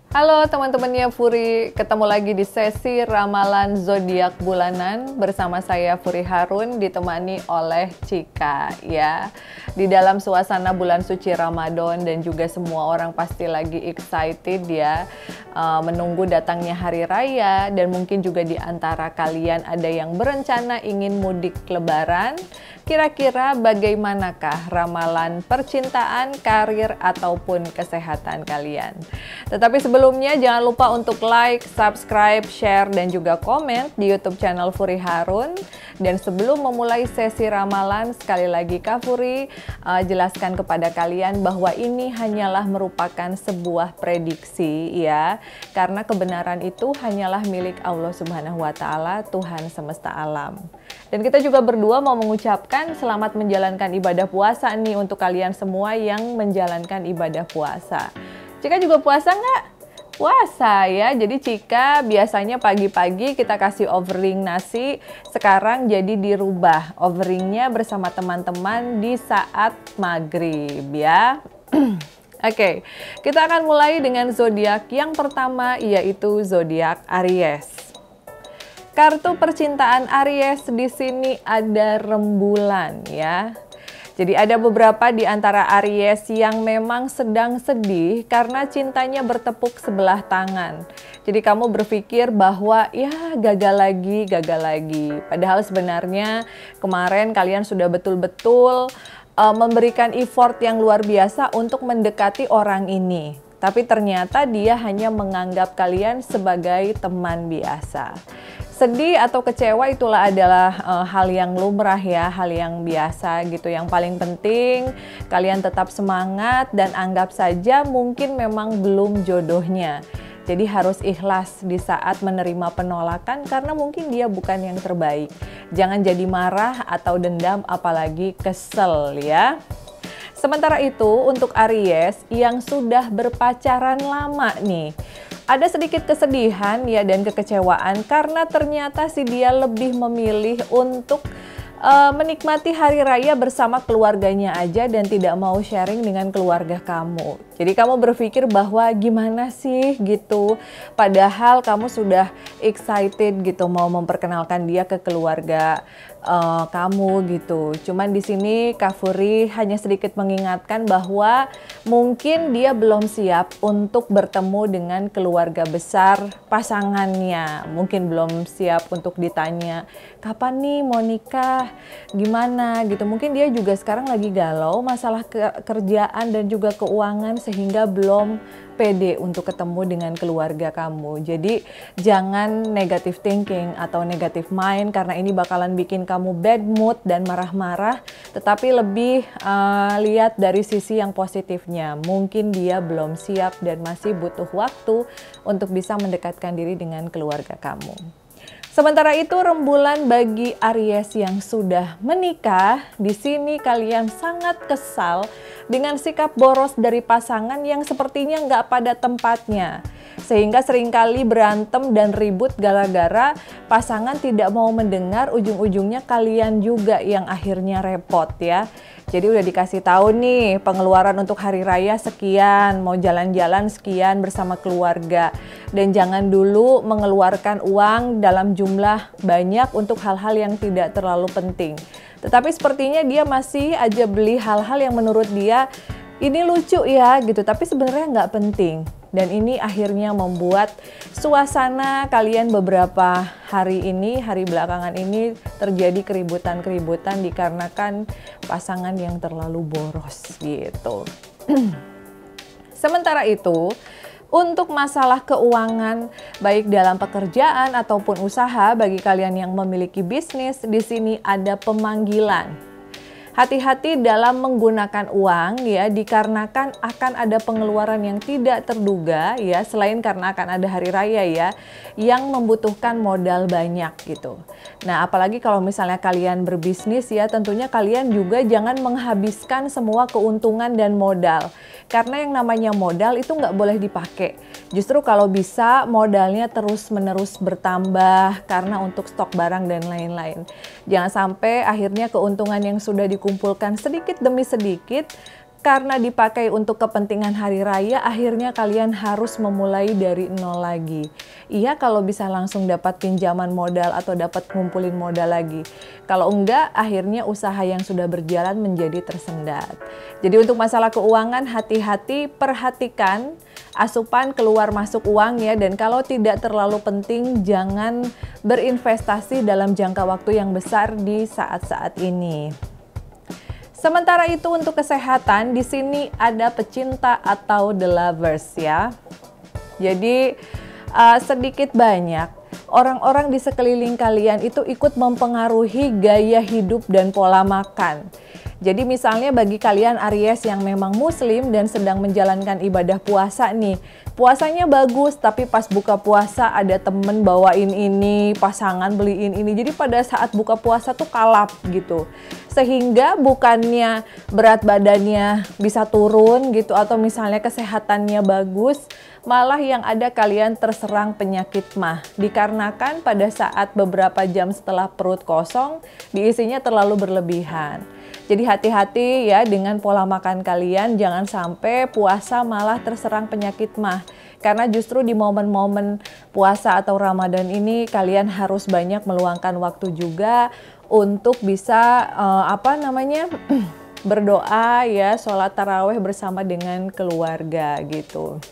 Halo teman-temannya Furi, ketemu lagi di sesi ramalan zodiak bulanan bersama saya Furi Harun ditemani oleh Cika ya. Di dalam suasana bulan suci Ramadan dan juga semua orang pasti lagi excited ya menunggu datangnya hari raya, dan mungkin juga di antara kalian ada yang berencana ingin mudik lebaran. Kira-kira bagaimanakah ramalan percintaan, karir, ataupun kesehatan kalian? Tetapi sebelumnya jangan lupa untuk like, subscribe, share, dan juga komen di YouTube channel Furi Harun. Dan sebelum memulai sesi ramalan, sekali lagi Kak Furi jelaskan kepada kalian bahwa ini hanyalah merupakan sebuah prediksi ya. Karena kebenaran itu hanyalah milik Allah Subhanahu wa Ta'ala, Tuhan semesta alam. Dan kita juga berdua mau mengucapkan selamat menjalankan ibadah puasa nih untuk kalian semua yang menjalankan ibadah puasa. Cika juga puasa nggak? Puasa ya, jadi Cika biasanya pagi-pagi kita kasih offering nasi, sekarang jadi dirubah offeringnya bersama teman-teman di saat maghrib ya. Oke, kita akan mulai dengan zodiak yang pertama, yaitu zodiak Aries. Kartu percintaan Aries di sini ada rembulan ya. Jadi ada beberapa di antara Aries yang memang sedang sedih karena cintanya bertepuk sebelah tangan. Jadi kamu berpikir bahwa ya gagal lagi. Padahal sebenarnya kemarin kalian sudah betul-betul memberikan effort yang luar biasa untuk mendekati orang ini. Tapi ternyata dia hanya menganggap kalian sebagai teman biasa. Sedih atau kecewa itulah adalah hal yang lumrah ya, hal yang biasa gitu. Yang paling penting kalian tetap semangat dan anggap saja mungkin memang belum jodohnya. Jadi harus ikhlas di saat menerima penolakan karena mungkin dia bukan yang terbaik. Jangan jadi marah atau dendam apalagi kesel ya. Sementara itu untuk Aries yang sudah berpacaran lama nih, ada sedikit kesedihan ya dan kekecewaan karena ternyata si dia lebih memilih untuk menikmati hari raya bersama keluarganya aja dan tidak mau sharing dengan keluarga kamu. Jadi kamu berpikir bahwa gimana sih gitu, padahal kamu sudah excited gitu mau memperkenalkan dia ke keluarga kamu gitu. Cuman di sini Kak Furi hanya sedikit mengingatkan bahwa mungkin dia belum siap untuk bertemu dengan keluarga besar pasangannya. Mungkin belum siap untuk ditanya, kapan nih mau nikah, gimana gitu. Mungkin dia juga sekarang lagi galau masalah kerjaan dan juga keuangan sehingga belum pede untuk ketemu dengan keluarga kamu. Jadi jangan negative thinking atau negative mind karena ini bakalan bikin kamu bad mood dan marah-marah. Tetapi lebih lihat dari sisi yang positifnya. Mungkin dia belum siap dan masih butuh waktu untuk bisa mendekatkan diri dengan keluarga kamu. Sementara itu rembulan bagi Aries yang sudah menikah, di sini kalian sangat kesal dengan sikap boros dari pasangan yang sepertinya nggak pada tempatnya. Sehingga seringkali berantem dan ribut gara-gara pasangan tidak mau mendengar, ujung-ujungnya kalian juga yang akhirnya repot ya. Jadi udah dikasih tahu nih pengeluaran untuk hari raya sekian, mau jalan-jalan sekian bersama keluarga. Dan jangan dulu mengeluarkan uang dalam jumlah banyak untuk hal-hal yang tidak terlalu penting. Tetapi sepertinya dia masih aja beli hal-hal yang menurut dia ini lucu ya gitu, tapi sebenarnya nggak penting. Dan ini akhirnya membuat suasana kalian beberapa hari ini, hari belakangan ini terjadi keributan-keributan dikarenakan pasangan yang terlalu boros gitu. Sementara itu, untuk masalah keuangan baik dalam pekerjaan ataupun usaha bagi kalian yang memiliki bisnis, di sini ada pemanggilan. Hati-hati dalam menggunakan uang ya, dikarenakan akan ada pengeluaran yang tidak terduga ya, selain karena akan ada hari raya ya, yang membutuhkan modal banyak gitu. Nah, apalagi kalau misalnya kalian berbisnis ya, tentunya kalian juga jangan menghabiskan semua keuntungan dan modal. Karena yang namanya modal itu nggak boleh dipakai. Justru kalau bisa modalnya terus-menerus bertambah karena untuk stok barang dan lain-lain. Jangan sampai akhirnya keuntungan yang sudah dikumpulkan sedikit demi sedikit karena dipakai untuk kepentingan hari raya, akhirnya kalian harus memulai dari nol lagi. Iya, kalau bisa langsung dapat pinjaman modal atau dapat ngumpulin modal lagi. Kalau enggak, akhirnya usaha yang sudah berjalan menjadi tersendat. Jadi untuk masalah keuangan, hati-hati, perhatikan asupan keluar masuk uang ya. Dan kalau tidak terlalu penting, jangan berinvestasi dalam jangka waktu yang besar di saat-saat ini. Sementara itu untuk kesehatan, di sini ada pecinta atau the lovers ya. Jadi sedikit banyak orang-orang di sekeliling kalian itu ikut mempengaruhi gaya hidup dan pola makan. Jadi misalnya bagi kalian Aries yang memang muslim dan sedang menjalankan ibadah puasa nih, puasanya bagus tapi pas buka puasa ada temen bawain ini, pasangan beliin ini, jadi pada saat buka puasa tuh kalap gitu. Sehingga bukannya berat badannya bisa turun gitu atau misalnya kesehatannya bagus, malah yang ada kalian terserang penyakit mah. Dikarenakan pada saat beberapa jam setelah perut kosong, diisinya terlalu berlebihan. Jadi hati-hati ya dengan pola makan kalian, jangan sampai puasa malah terserang penyakit mah. Karena justru di momen-momen puasa atau Ramadan ini kalian harus banyak meluangkan waktu juga untuk bisa berdoa ya, sholat taraweh bersama dengan keluarga gitu.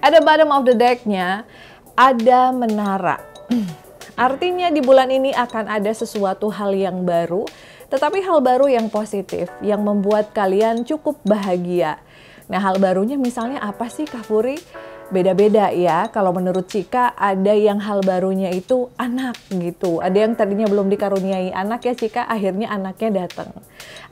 Ada bottom of the deck-nya, ada menara. Artinya di bulan ini akan ada sesuatu hal yang baru, tetapi hal baru yang positif, yang membuat kalian cukup bahagia. Nah, hal barunya misalnya apa sih Kak Furi? Beda-beda ya. Kalau menurut Cika, ada yang hal barunya itu anak gitu. Ada yang tadinya belum dikaruniai anak ya Cika, akhirnya anaknya datang.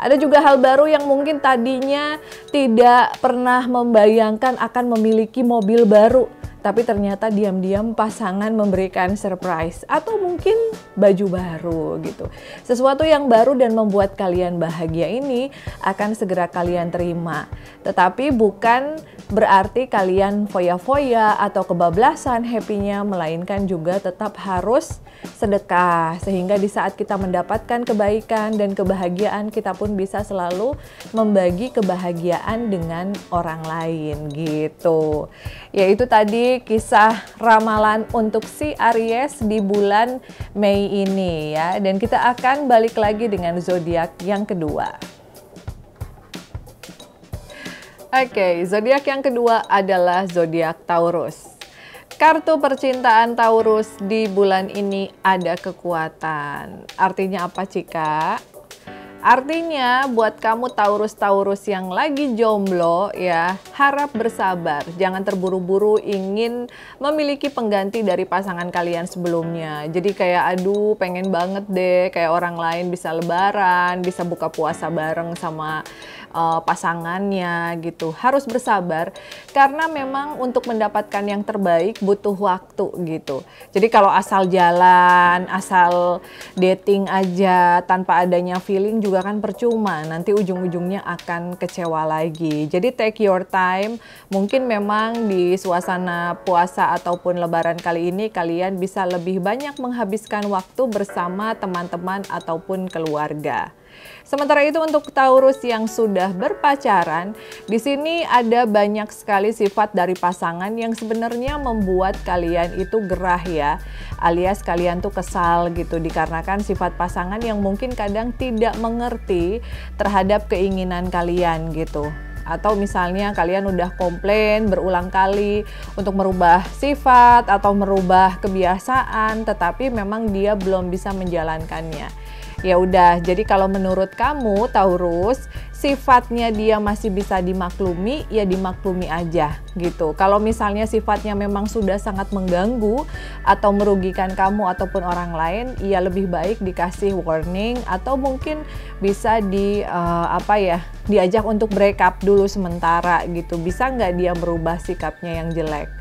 Ada juga hal baru yang mungkin tadinya tidak pernah membayangkan akan memiliki mobil baru. Tapi ternyata diam-diam pasangan memberikan surprise atau mungkin baju baru gitu. Sesuatu yang baru dan membuat kalian bahagia ini akan segera kalian terima. Tetapi bukan berarti kalian foya-foya atau kebablasan happy-nya, melainkan juga tetap harus sedekah. Sehingga di saat kita mendapatkan kebaikan dan kebahagiaan, kita pun bisa selalu membagi kebahagiaan dengan orang lain gitu. Yaitu tadi kisah ramalan untuk si Aries di bulan Mei ini ya. Dan kita akan balik lagi dengan zodiak yang kedua. Oke, zodiak yang kedua adalah zodiak Taurus. Kartu percintaan Taurus di bulan ini ada kekuatan. Artinya apa Cika? Artinya buat kamu Taurus-Taurus yang lagi jomblo ya, harap bersabar. Jangan terburu-buru ingin memiliki pengganti dari pasangan kalian sebelumnya. Jadi kayak aduh pengen banget deh kayak orang lain bisa lebaran, bisa buka puasa bareng sama pasangannya gitu. Harus bersabar karena memang untuk mendapatkan yang terbaik butuh waktu gitu. Jadi kalau asal jalan, asal dating aja tanpa adanya feeling juga kan percuma, nanti ujung-ujungnya akan kecewa lagi. Jadi take your time. Mungkin memang di suasana puasa ataupun lebaran kali ini kalian bisa lebih banyak menghabiskan waktu bersama teman-teman ataupun keluarga. Sementara itu untuk Taurus yang sudah berpacaran, di sini ada banyak sekali sifat dari pasangan yang sebenarnya membuat kalian itu gerah ya, alias kalian tuh kesal gitu dikarenakan sifat pasangan yang mungkin kadang tidak mengerti terhadap keinginan kalian gitu. Atau misalnya kalian udah komplain berulang kali untuk merubah sifat atau merubah kebiasaan, tetapi memang dia belum bisa menjalankannya. Ya udah, jadi kalau menurut kamu Taurus, sifatnya dia masih bisa dimaklumi, ya dimaklumi aja gitu. Kalau misalnya sifatnya memang sudah sangat mengganggu atau merugikan kamu ataupun orang lain, ya lebih baik dikasih warning atau mungkin bisa diajak untuk break up dulu sementara gitu. Bisa nggak dia merubah sikapnya yang jelek?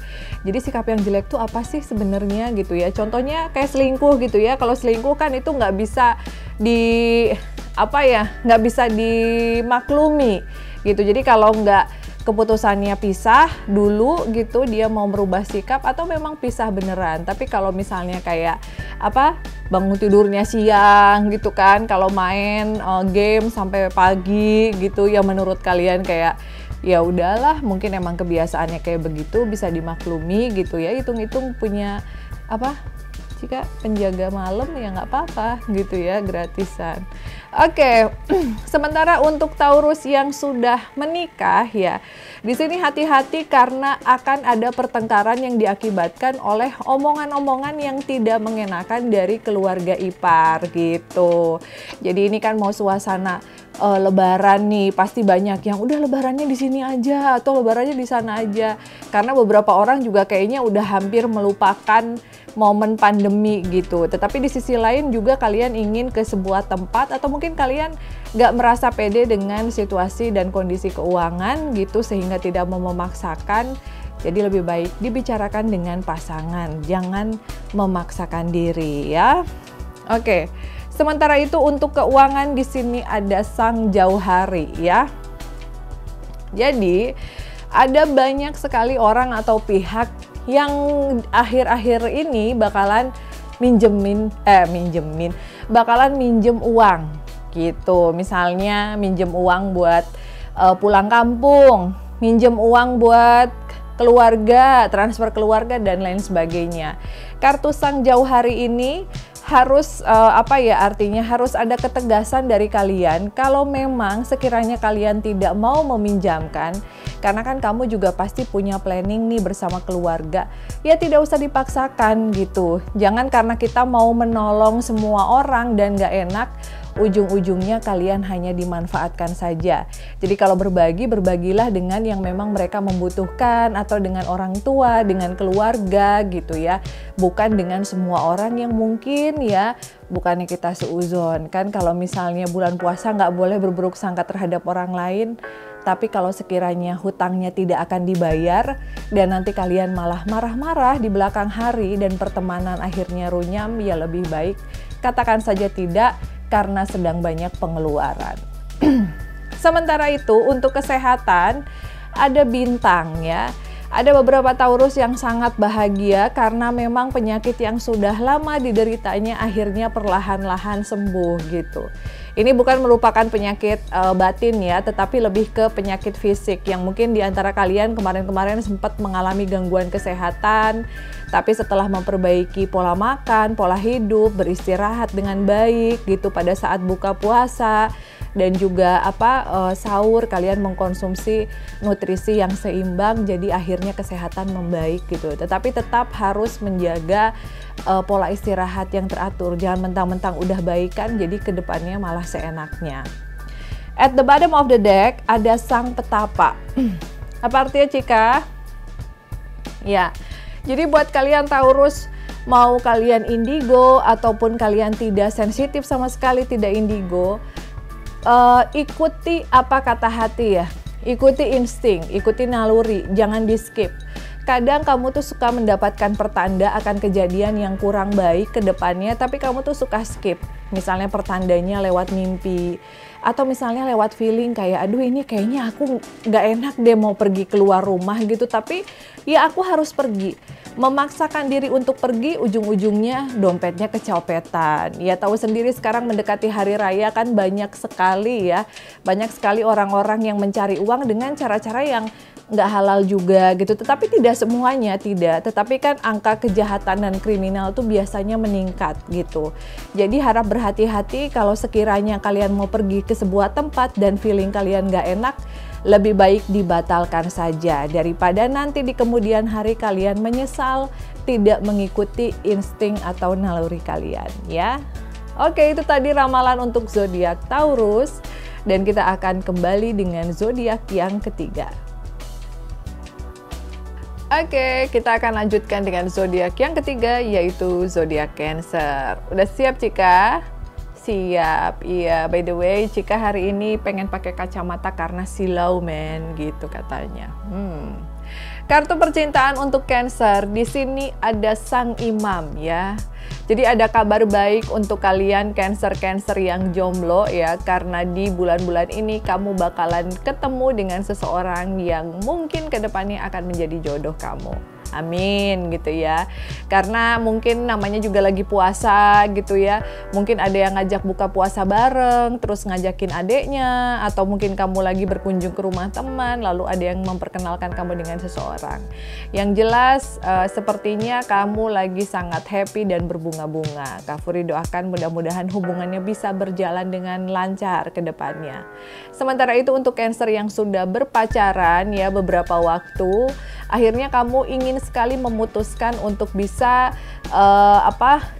Jadi sikap yang jelek tuh apa sih sebenarnya gitu ya? Contohnya kayak selingkuh gitu ya. Kalau selingkuh kan itu nggak bisa nggak bisa dimaklumi gitu. Jadi kalau nggak keputusannya pisah dulu gitu, dia mau merubah sikap atau memang pisah beneran. Tapi kalau misalnya kayak apa bangun tidurnya siang gitu kan, kalau main game sampai pagi gitu, yang menurut kalian kayak ya udahlah mungkin emang kebiasaannya kayak begitu, bisa dimaklumi gitu ya, hitung-hitung punya apa jika penjaga malam ya nggak apa-apa gitu ya, gratisan. Oke, sementara untuk Taurus yang sudah menikah ya, di sini hati-hati karena akan ada pertengkaran yang diakibatkan oleh omongan-omongan yang tidak mengenakan dari keluarga ipar gitu. Jadi ini kan mau suasana Lebaran nih, pasti banyak yang udah lebarannya di sini aja atau lebarannya di sana aja. Karena beberapa orang juga kayaknya udah hampir melupakan momen pandemi gitu. Tetapi di sisi lain juga kalian ingin ke sebuah tempat atau mungkin kalian nggak merasa pede dengan situasi dan kondisi keuangan gitu sehingga tidak mau memaksakan. Jadi lebih baik dibicarakan dengan pasangan, jangan memaksakan diri ya. Oke. Sementara itu untuk keuangan di sini ada Sang Jauhari ya. Jadi ada banyak sekali orang atau pihak yang akhir-akhir ini bakalan bakalan minjem uang gitu. Misalnya minjem uang buat pulang kampung, minjem uang buat keluarga, transfer keluarga dan lain sebagainya. Kartu Sang Jauhari ini harus artinya harus ada ketegasan dari kalian kalau memang sekiranya kalian tidak mau meminjamkan, karena kan kamu juga pasti punya planning nih bersama keluarga, ya tidak usah dipaksakan gitu. Jangan karena kita mau menolong semua orang dan gak enak, ujung-ujungnya kalian hanya dimanfaatkan saja. Jadi kalau berbagi, berbagilah dengan yang memang mereka membutuhkan atau dengan orang tua, dengan keluarga gitu ya. Bukan dengan semua orang yang mungkin ya, bukannya kita seuzon. Kan kalau misalnya bulan puasa nggak boleh berburuk sangka terhadap orang lain, tapi kalau sekiranya hutangnya tidak akan dibayar dan nanti kalian malah marah-marah di belakang hari dan pertemanan akhirnya runyam, ya lebih baik katakan saja tidak, karena sedang banyak pengeluaran. Sementara itu untuk kesehatan ada Bintang ya. Ada beberapa Taurus yang sangat bahagia karena memang penyakit yang sudah lama dideritanya akhirnya perlahan-lahan sembuh gitu. Ini bukan merupakan penyakit batin ya, tetapi lebih ke penyakit fisik yang mungkin di antara kalian kemarin-kemarin sempat mengalami gangguan kesehatan, tapi setelah memperbaiki pola makan, pola hidup, beristirahat dengan baik gitu pada saat buka puasa dan juga sahur, kalian mengkonsumsi nutrisi yang seimbang, jadi akhirnya kesehatan membaik gitu. Tetapi tetap harus menjaga pola istirahat yang teratur, jangan mentang-mentang udah baikan jadi kedepannya malah seenaknya. At the bottom of the deck ada Sang Petapa. Apa artinya Cika? Ya, jadi buat kalian Taurus, mau kalian indigo ataupun kalian tidak sensitif sama sekali, tidak indigo, ikuti apa kata hati ya, ikuti insting, ikuti naluri, jangan di skip. Kadang kamu tuh suka mendapatkan pertanda akan kejadian yang kurang baik ke depannya, tapi kamu tuh suka skip. Misalnya pertandanya lewat mimpi, atau misalnya lewat feeling kayak, aduh ini kayaknya aku gak enak deh mau pergi keluar rumah gitu, tapi ya aku harus pergi. Memaksakan diri untuk pergi, ujung-ujungnya dompetnya kecopetan. Ya tahu sendiri sekarang mendekati hari raya kan banyak sekali ya, banyak sekali orang-orang yang mencari uang dengan cara-cara yang nggak halal juga gitu. Tetapi tidak semuanya, tidak. Tetapi kan angka kejahatan dan kriminal tuh biasanya meningkat gitu. Jadi harap berhati-hati kalau sekiranya kalian mau pergi ke sebuah tempat dan feeling kalian nggak enak, lebih baik dibatalkan saja daripada nanti di kemudian hari kalian menyesal tidak mengikuti insting atau naluri kalian ya. Oke, itu tadi ramalan untuk zodiak Taurus dan kita akan kembali dengan zodiak yang ketiga. Oke, kita akan lanjutkan dengan zodiak yang ketiga yaitu zodiak Cancer. Udah siap Cika? Siap, iya. By the way, Cika hari ini pengen pakai kacamata karena silau men, gitu katanya. Kartu percintaan untuk Cancer, di sini ada Sang Imam ya. Jadi ada kabar baik untuk kalian Cancer-Cancer yang jomblo ya, karena di bulan-bulan ini kamu bakalan ketemu dengan seseorang yang mungkin kedepannya akan menjadi jodoh kamu. Amin gitu ya. Karena mungkin namanya juga lagi puasa gitu ya. Mungkin ada yang ngajak buka puasa bareng, terus ngajakin adeknya, atau mungkin kamu lagi berkunjung ke rumah teman, lalu ada yang memperkenalkan kamu dengan seseorang. Yang jelas sepertinya kamu lagi sangat happy dan berbunga-bunga. Kak Furi doakan mudah-mudahan hubungannya bisa berjalan dengan lancar ke depannya. Sementara itu untuk Cancer yang sudah berpacaran ya beberapa waktu, akhirnya kamu ingin sekali memutuskan untuk bisa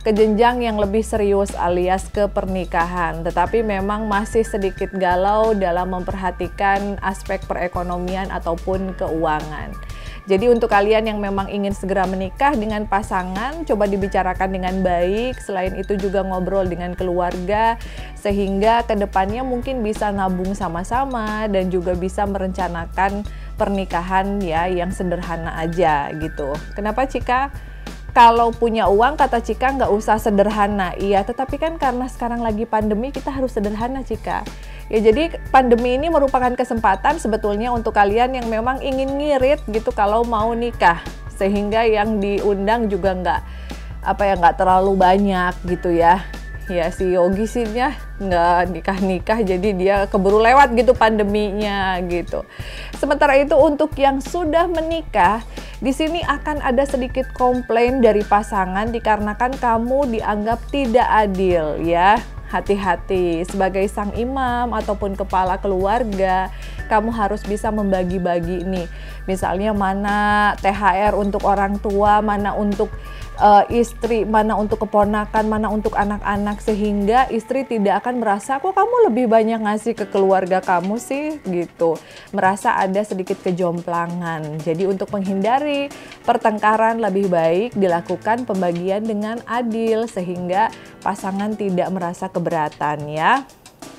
ke jenjang yang lebih serius alias ke pernikahan, tetapi memang masih sedikit galau dalam memperhatikan aspek perekonomian ataupun keuangan. Jadi untuk kalian yang memang ingin segera menikah dengan pasangan, coba dibicarakan dengan baik. Selain itu juga ngobrol dengan keluarga, sehingga kedepannya mungkin bisa nabung sama-sama dan juga bisa merencanakan pernikahan ya yang sederhana aja gitu. Kenapa Cika? Kalau punya uang kata Cika nggak usah sederhana. Iya, tetapi kan karena sekarang lagi pandemi kita harus sederhana Cika. Ya jadi pandemi ini merupakan kesempatan sebetulnya untuk kalian yang memang ingin ngirit gitu kalau mau nikah. Sehingga yang diundang juga nggak terlalu banyak gitu ya. Ya si Yogi sih nggak nikah-nikah jadi dia keburu lewat gitu pandeminya gitu. Sementara itu untuk yang sudah menikah, di sini akan ada sedikit komplain dari pasangan dikarenakan kamu dianggap tidak adil ya. Hati-hati, sebagai sang imam ataupun kepala keluarga, kamu harus bisa membagi-bagi nih. Misalnya mana THR untuk orang tua, mana untuk istri, mana untuk keponakan, mana untuk anak-anak, sehingga istri tidak akan merasa kok kamu lebih banyak ngasih ke keluarga kamu sih gitu, merasa ada sedikit kejomplangan. Jadi untuk menghindari pertengkaran lebih baik dilakukan pembagian dengan adil sehingga pasangan tidak merasa keberatan ya.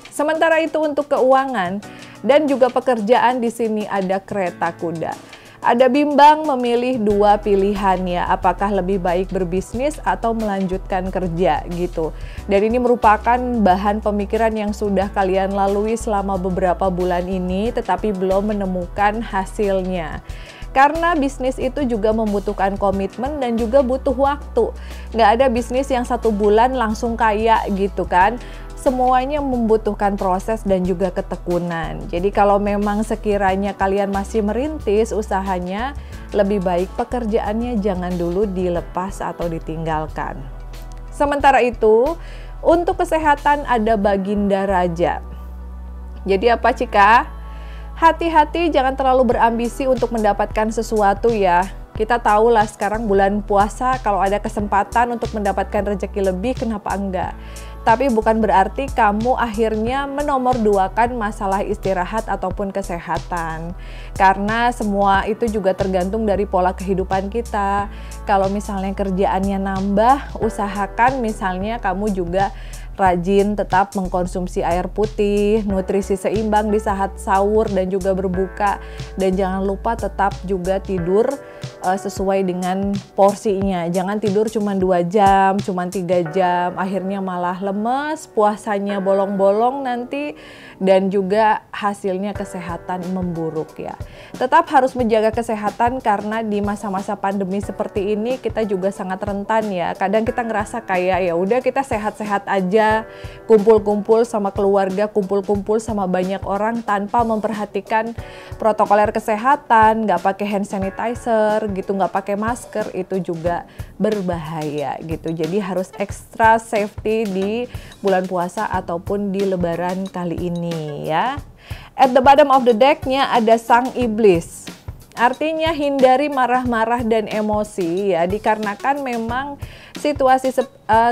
Sementara itu untuk keuangan dan juga pekerjaan, di sini ada kereta kuda. Ada bimbang memilih dua pilihan ya, apakah lebih baik berbisnis atau melanjutkan kerja gitu. Dan ini merupakan bahan pemikiran yang sudah kalian lalui selama beberapa bulan ini tetapi belum menemukan hasilnya. Karena bisnis itu juga membutuhkan komitmen dan juga butuh waktu. Nggak ada bisnis yang 1 bulan langsung kaya gitu kan. Semuanya membutuhkan proses dan juga ketekunan. Jadi kalau memang sekiranya kalian masih merintis usahanya, lebih baik pekerjaannya jangan dulu dilepas atau ditinggalkan. Sementara itu, untuk kesehatan ada Baginda Raja. Jadi apa Cika? Hati-hati jangan terlalu berambisi untuk mendapatkan sesuatu ya. Kita tahu lah sekarang bulan puasa, kalau ada kesempatan untuk mendapatkan rezeki lebih, kenapa enggak? Tapi bukan berarti kamu akhirnya menomorduakan masalah istirahat ataupun kesehatan. Karena semua itu juga tergantung dari pola kehidupan kita. Kalau misalnya kerjaannya nambah, usahakan misalnya kamu juga rajin tetap mengkonsumsi air putih, nutrisi seimbang di saat sahur dan juga berbuka. Dan jangan lupa tetap juga tidur sesuai dengan porsinya. Jangan tidur cuma 2 jam, cuma 3 jam, akhirnya malah lemes, puasanya bolong-bolong nanti, dan juga hasilnya kesehatan memburuk ya. Tetap harus menjaga kesehatan karena di masa-masa pandemi seperti ini kita juga sangat rentan ya. Kadang kita ngerasa kayak ya udah kita sehat-sehat aja, kumpul-kumpul sama keluarga, kumpul-kumpul sama banyak orang tanpa memperhatikan protokoler kesehatan, nggak pakai hand sanitizer gitu, nggak pakai masker, itu juga berbahaya gitu. Jadi harus extra safety di bulan puasa ataupun di lebaran kali ini ya. At the bottom of the deck-nya ada Sang Iblis. Artinya hindari marah-marah dan emosi ya, dikarenakan memang situasi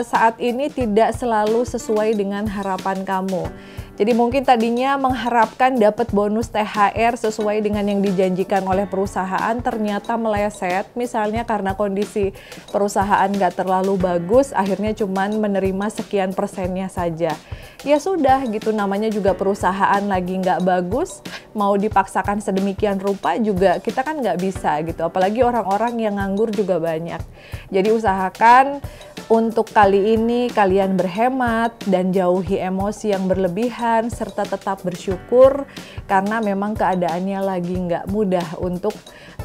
saat ini tidak selalu sesuai dengan harapan kamu. Jadi mungkin tadinya mengharapkan dapat bonus THR sesuai dengan yang dijanjikan oleh perusahaan, ternyata meleset, misalnya karena kondisi perusahaan nggak terlalu bagus, akhirnya cuman menerima sekian persennya saja. Ya sudah gitu, namanya juga perusahaan lagi nggak bagus, mau dipaksakan sedemikian rupa juga kita kan nggak bisa gitu, apalagi orang-orang yang nganggur juga banyak. Jadi usahakan untuk kali ini kalian berhemat dan jauhi emosi yang berlebihan serta tetap bersyukur karena memang keadaannya lagi nggak mudah untuk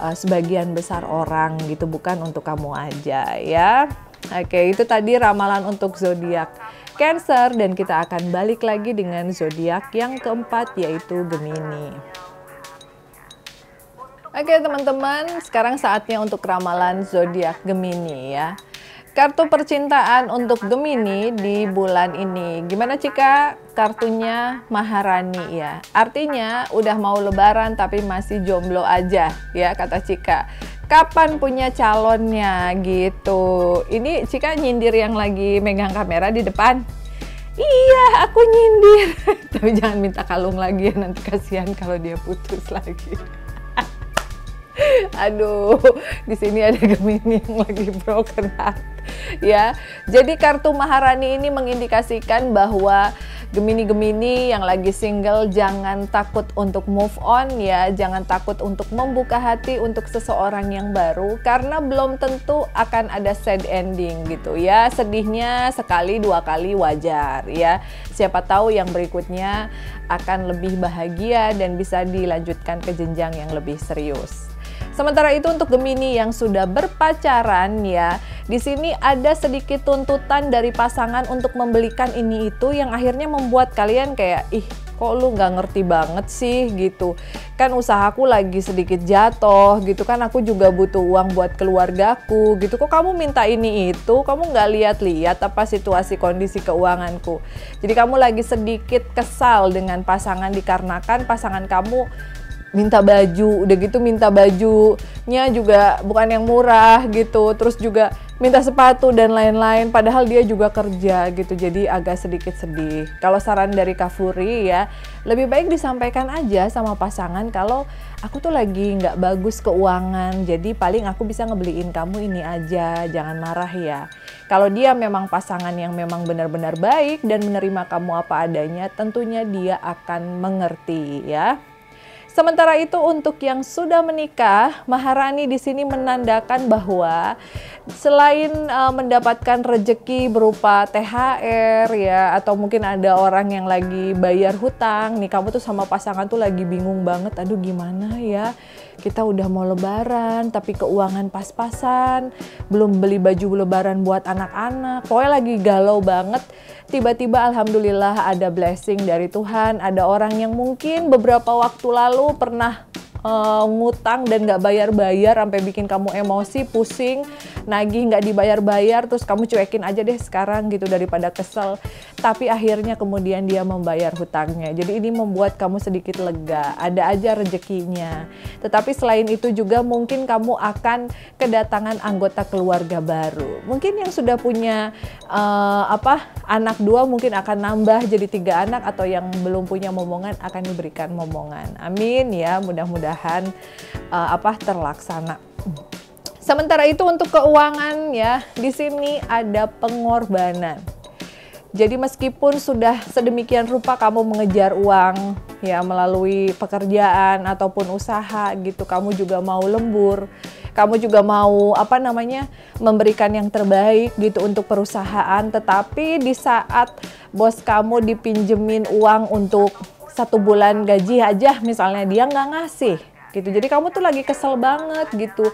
sebagian besar orang gitu, bukan untuk kamu aja ya. Oke, itu tadi ramalan untuk zodiak Cancer dan kita akan balik lagi dengan zodiak yang keempat yaitu Gemini. Oke teman-teman, sekarang saatnya untuk ramalan zodiak Gemini ya. Kartu percintaan untuk Gemini di bulan ini. Gimana Cika? Kartunya Maharani ya. Artinya udah mau lebaran tapi masih jomblo aja ya kata Cika. Kapan punya calonnya gitu. Ini Cika nyindir yang lagi megang kamera di depan. Iya, aku nyindir. Tapi jangan minta kalung lagi ya, nanti kasihan kalau dia putus lagi. Aduh, di sini ada Gemini yang lagi broken heart ya. Jadi kartu Maharani ini mengindikasikan bahwa Gemini-Gemini yang lagi single jangan takut untuk move on ya, jangan takut untuk membuka hati untuk seseorang yang baru karena belum tentu akan ada sad ending gitu ya. Sedihnya sekali dua kali wajar ya. Siapa tahu yang berikutnya akan lebih bahagia dan bisa dilanjutkan ke jenjang yang lebih serius. Sementara itu untuk Gemini yang sudah berpacaran ya, di sini ada sedikit tuntutan dari pasangan untuk membelikan ini itu yang akhirnya membuat kalian kayak, ih kok lu nggak ngerti banget sih gitu. Kan usahaku lagi sedikit jatuh gitu kan, aku juga butuh uang buat keluargaku gitu. Kok kamu minta ini itu, kamu nggak lihat-lihat apa situasi kondisi keuanganku. Jadi kamu lagi sedikit kesal dengan pasangan dikarenakan pasangan kamu minta baju, udah gitu minta bajunya juga bukan yang murah gitu, terus juga minta sepatu dan lain-lain, padahal dia juga kerja gitu, jadi agak sedikit sedih. Kalau saran dari Kak Furi ya, lebih baik disampaikan aja sama pasangan kalau aku tuh lagi nggak bagus keuangan, jadi paling aku bisa ngebeliin kamu ini aja, jangan marah ya. Kalau dia memang pasangan yang memang benar-benar baik dan menerima kamu apa adanya, tentunya dia akan mengerti ya. Sementara itu untuk yang sudah menikah, Maharani di sini menandakan bahwa selain mendapatkan rezeki berupa THR ya, atau mungkin ada orang yang lagi bayar hutang, nih kamu tuh sama pasangan tuh lagi bingung banget, aduh gimana ya, kita udah mau lebaran tapi keuangan pas-pasan, belum beli baju lebaran buat anak-anak, pokoknya lagi galau banget. Tiba-tiba alhamdulillah ada blessing dari Tuhan, ada orang yang mungkin beberapa waktu lalu pernah ngutang dan nggak bayar-bayar sampai bikin kamu emosi, pusing, nagih nggak dibayar-bayar, terus kamu cuekin aja deh sekarang gitu daripada kesel. Tapi akhirnya kemudian dia membayar hutangnya. Jadi ini membuat kamu sedikit lega, ada aja rezekinya. Tetapi selain itu juga mungkin kamu akan kedatangan anggota keluarga baru. Mungkin yang sudah punya anak 2 mungkin akan nambah jadi 3 anak, atau yang belum punya momongan akan diberikan momongan. Amin ya, mudah-mudahan terlaksana. Sementara itu untuk keuangan ya, di sini ada pengorbanan. Jadi meskipun sudah sedemikian rupa kamu mengejar uang ya melalui pekerjaan ataupun usaha gitu, kamu juga mau lembur, kamu juga mau memberikan yang terbaik gitu untuk perusahaan, tetapi di saat bos kamu dipinjemin uang untuk 1 bulan gaji aja misalnya, dia nggak ngasih gitu. Jadi kamu tuh lagi kesel banget gitu.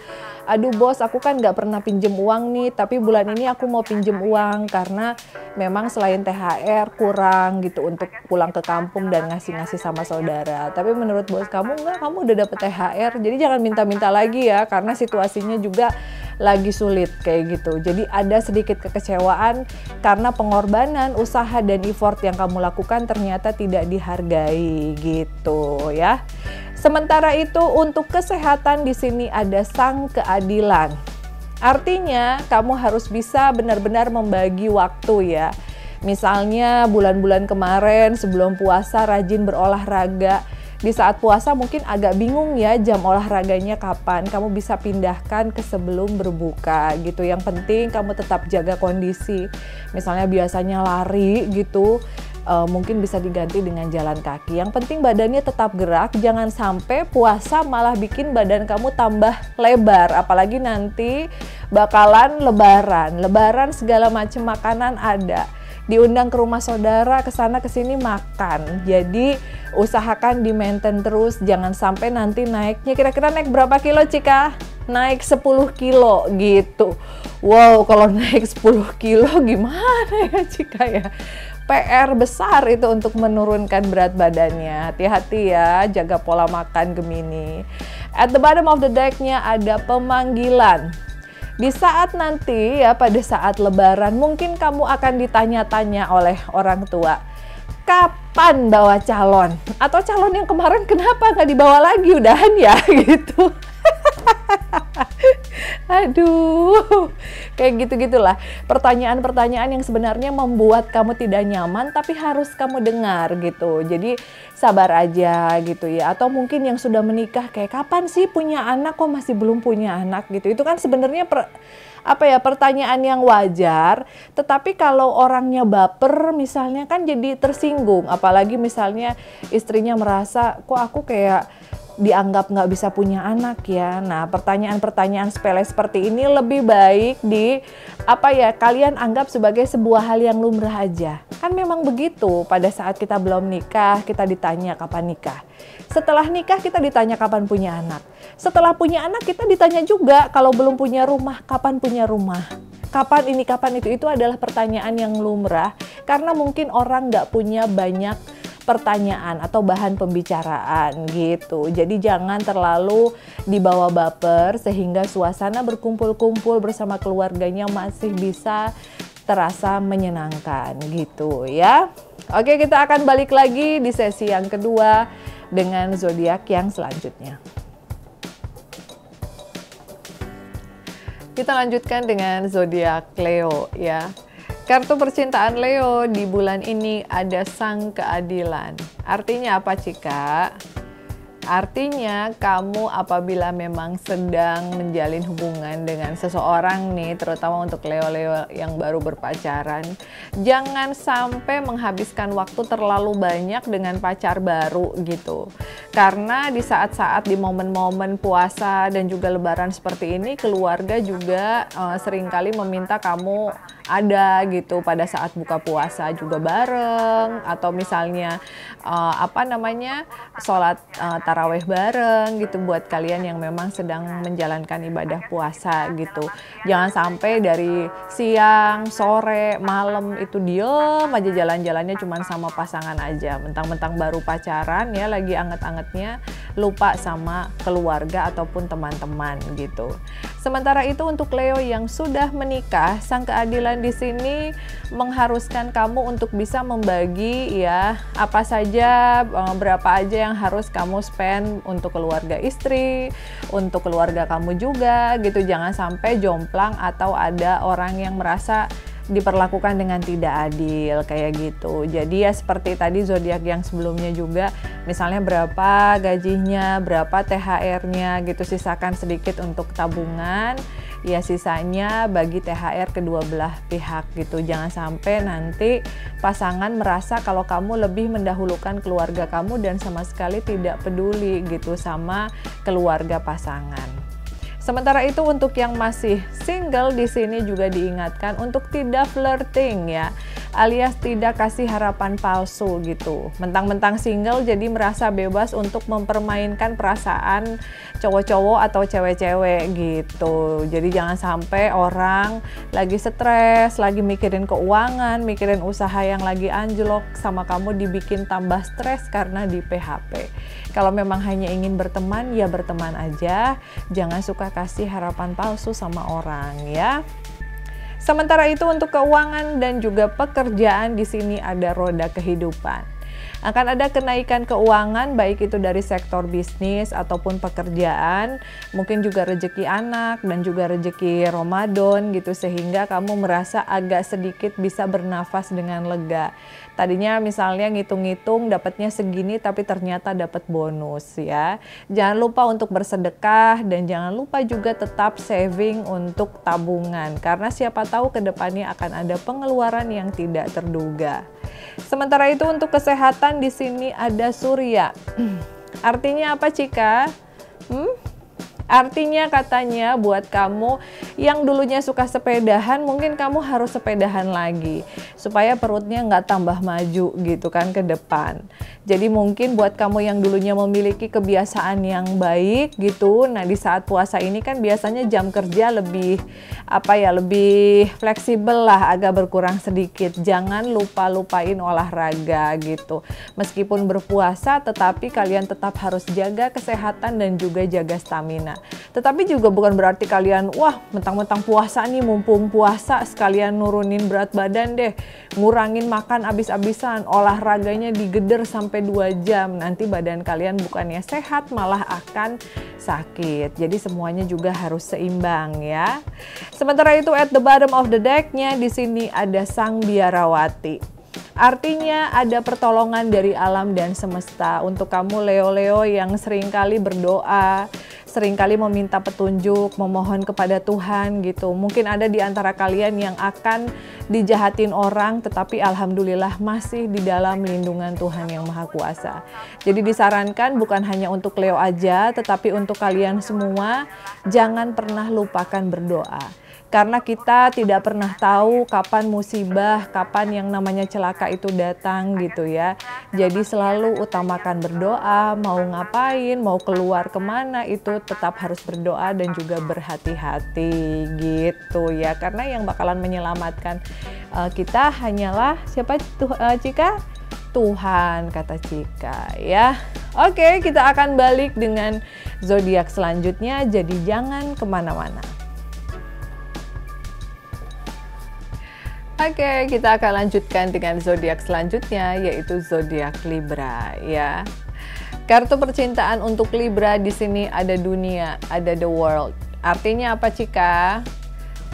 Aduh bos, aku kan nggak pernah pinjem uang nih, tapi bulan ini aku mau pinjem uang karena memang selain THR kurang gitu untuk pulang ke kampung dan ngasih-ngasih sama saudara. Tapi menurut bos kamu enggak, kamu udah dapet THR, jadi jangan minta-minta lagi ya karena situasinya juga lagi sulit kayak gitu. Jadi ada sedikit kekecewaan karena pengorbanan, usaha dan effort yang kamu lakukan ternyata tidak dihargai gitu ya. Sementara itu untuk kesehatan di sini ada sang keadilan. Artinya kamu harus bisa benar-benar membagi waktu ya. Misalnya bulan-bulan kemarin sebelum puasa rajin berolahraga. Di saat puasa mungkin agak bingung ya jam olahraganya kapan. Kamu bisa pindahkan ke sebelum berbuka gitu. Yang penting kamu tetap jaga kondisi. Misalnya biasanya lari gitu, mungkin bisa diganti dengan jalan kaki. Yang penting badannya tetap gerak, jangan sampai puasa malah bikin badan kamu tambah lebar. Apalagi nanti bakalan lebaran segala macam makanan ada. Diundang ke rumah saudara, ke sana ke sini makan. Jadi usahakan di maintain terus, jangan sampai nanti naiknya kira-kira naik berapa kilo Cika? Naik 10 kilo gitu. Wow, kalau naik 10 kilo gimana ya Cika ya? PR besar itu untuk menurunkan berat badannya. Hati-hati ya, jaga pola makan Gemini. At the bottom of the deck-nya ada pemanggilan. Di saat nanti ya, pada saat lebaran mungkin kamu akan ditanya-tanya oleh orang tua, kapan bawa calon? Atau calon yang kemarin kenapa nggak dibawa lagi, udahan ya gitu. Aduh, kayak gitu-gitulah. Pertanyaan-pertanyaan yang sebenarnya membuat kamu tidak nyaman, tapi harus kamu dengar gitu. Jadi sabar aja gitu ya. Atau mungkin yang sudah menikah, kayak kapan sih punya anak, kok masih belum punya anak gitu. Itu kan sebenarnya pertanyaan yang wajar. Tetapi kalau orangnya baper misalnya kan jadi tersinggung. Apalagi misalnya istrinya merasa, kok aku kayak dianggap nggak bisa punya anak ya. Nah, pertanyaan-pertanyaan sepele seperti ini lebih baik kalian anggap sebagai sebuah hal yang lumrah aja. Kan memang begitu, pada saat kita belum nikah, kita ditanya kapan nikah. Setelah nikah kita ditanya kapan punya anak. Setelah punya anak kita ditanya juga kalau belum punya rumah, kapan punya rumah. Kapan ini, kapan itu adalah pertanyaan yang lumrah karena mungkin orang nggak punya banyak pertanyaan atau bahan pembicaraan gitu. Jadi jangan terlalu dibawa baper sehingga suasana berkumpul-kumpul bersama keluarganya masih bisa terasa menyenangkan gitu ya. Oke, kita akan balik lagi di sesi yang kedua dengan zodiak yang selanjutnya. Kita lanjutkan dengan zodiak Leo ya. Kartu percintaan Leo di bulan ini ada Sang Keadilan. Artinya apa Cika? Artinya kamu apabila memang sedang menjalin hubungan dengan seseorang nih, terutama untuk Leo-Leo yang baru berpacaran, jangan sampai menghabiskan waktu terlalu banyak dengan pacar baru gitu. Karena di saat-saat di momen-momen puasa dan juga lebaran seperti ini, keluarga juga seringkali meminta kamu ada gitu pada saat buka puasa juga bareng, atau misalnya sholat taraweh bareng gitu buat kalian yang memang sedang menjalankan ibadah puasa gitu. Jangan sampai dari siang, sore, malam itu diem aja jalan-jalannya cuman sama pasangan aja. Mentang-mentang baru pacaran ya, lagi anget-angetnya lupa sama keluarga ataupun teman-teman gitu. Sementara itu untuk Leo yang sudah menikah, Sang Keadilan di sini mengharuskan kamu untuk bisa membagi ya apa saja, berapa aja yang harus kamu spend untuk keluarga istri, untuk keluarga kamu juga gitu. Jangan sampai jomplang atau ada orang yang merasa diperlakukan dengan tidak adil kayak gitu. Jadi ya seperti tadi zodiak yang sebelumnya juga, misalnya berapa gajinya, berapa THR-nya gitu, sisakan sedikit untuk tabungan, ya sisanya bagi THR kedua belah pihak gitu. Jangan sampai nanti pasangan merasa kalau kamu lebih mendahulukan keluarga kamu dan sama sekali tidak peduli gitu sama keluarga pasangan. Sementara itu untuk yang masih single di sini juga diingatkan untuk tidak flirting ya, alias tidak kasih harapan palsu gitu. Mentang-mentang single jadi merasa bebas untuk mempermainkan perasaan cowok-cowok atau cewek-cewek gitu. Jadi jangan sampai orang lagi stres, lagi mikirin keuangan, mikirin usaha yang lagi anjlok sama kamu dibikin tambah stres karena di PHP. Kalau memang hanya ingin berteman, ya berteman aja. Jangan suka kasih harapan palsu sama orang ya. Sementara itu untuk keuangan dan juga pekerjaan di sini ada roda kehidupan. Akan ada kenaikan keuangan baik itu dari sektor bisnis ataupun pekerjaan, mungkin juga rezeki anak dan juga rezeki Ramadan gitu, sehingga kamu merasa agak sedikit bisa bernafas dengan lega. Tadinya misalnya ngitung-ngitung dapatnya segini tapi ternyata dapat bonus ya. Jangan lupa untuk bersedekah dan jangan lupa juga tetap saving untuk tabungan, karena siapa tahu kedepannya akan ada pengeluaran yang tidak terduga. Sementara itu untuk kesehatan di sini ada Surya. Artinya apa Cika? Artinya katanya buat kamu yang dulunya suka sepedahan, mungkin kamu harus sepedahan lagi supaya perutnya nggak tambah maju gitu kan ke depan. Jadi mungkin buat kamu yang dulunya memiliki kebiasaan yang baik gitu, nah di saat puasa ini kan biasanya jam kerja lebih lebih fleksibel lah, agak berkurang sedikit. Jangan lupain olahraga gitu. Meskipun berpuasa, tetapi kalian tetap harus jaga kesehatan dan juga jaga stamina. Tetapi juga bukan berarti kalian, wah mentang-mentang puasa nih, mumpung puasa sekalian nurunin berat badan deh, ngurangin makan abis-abisan, olahraganya digeder sampai 2 jam, nanti badan kalian bukannya sehat malah akan sakit. Jadi semuanya juga harus seimbang ya. Sementara itu at the bottom of the deck-nya di sini ada Sang Biarawati. Artinya ada pertolongan dari alam dan semesta untuk kamu Leo-Leo yang seringkali berdoa, seringkali meminta petunjuk, memohon kepada Tuhan gitu. Mungkin ada di antara kalian yang akan dijahatin orang, tetapi alhamdulillah masih di dalam lindungan Tuhan yang Maha Kuasa. Jadi disarankan bukan hanya untuk Leo aja, tetapi untuk kalian semua, jangan pernah lupakan berdoa. Karena kita tidak pernah tahu kapan musibah, kapan yang namanya celaka itu datang gitu ya. Jadi selalu utamakan berdoa, mau ngapain, mau keluar kemana itu tetap harus berdoa dan juga berhati-hati gitu ya. Karena yang bakalan menyelamatkan kita hanyalah siapa Cika? Tuhan, kata Cika ya. Oke, kita akan balik dengan zodiak selanjutnya, jadi jangan kemana-mana. Oke, kita akan lanjutkan dengan zodiak selanjutnya, yaitu zodiak Libra ya. Kartu percintaan untuk Libra di sini ada dunia, ada the world. Artinya apa Cika?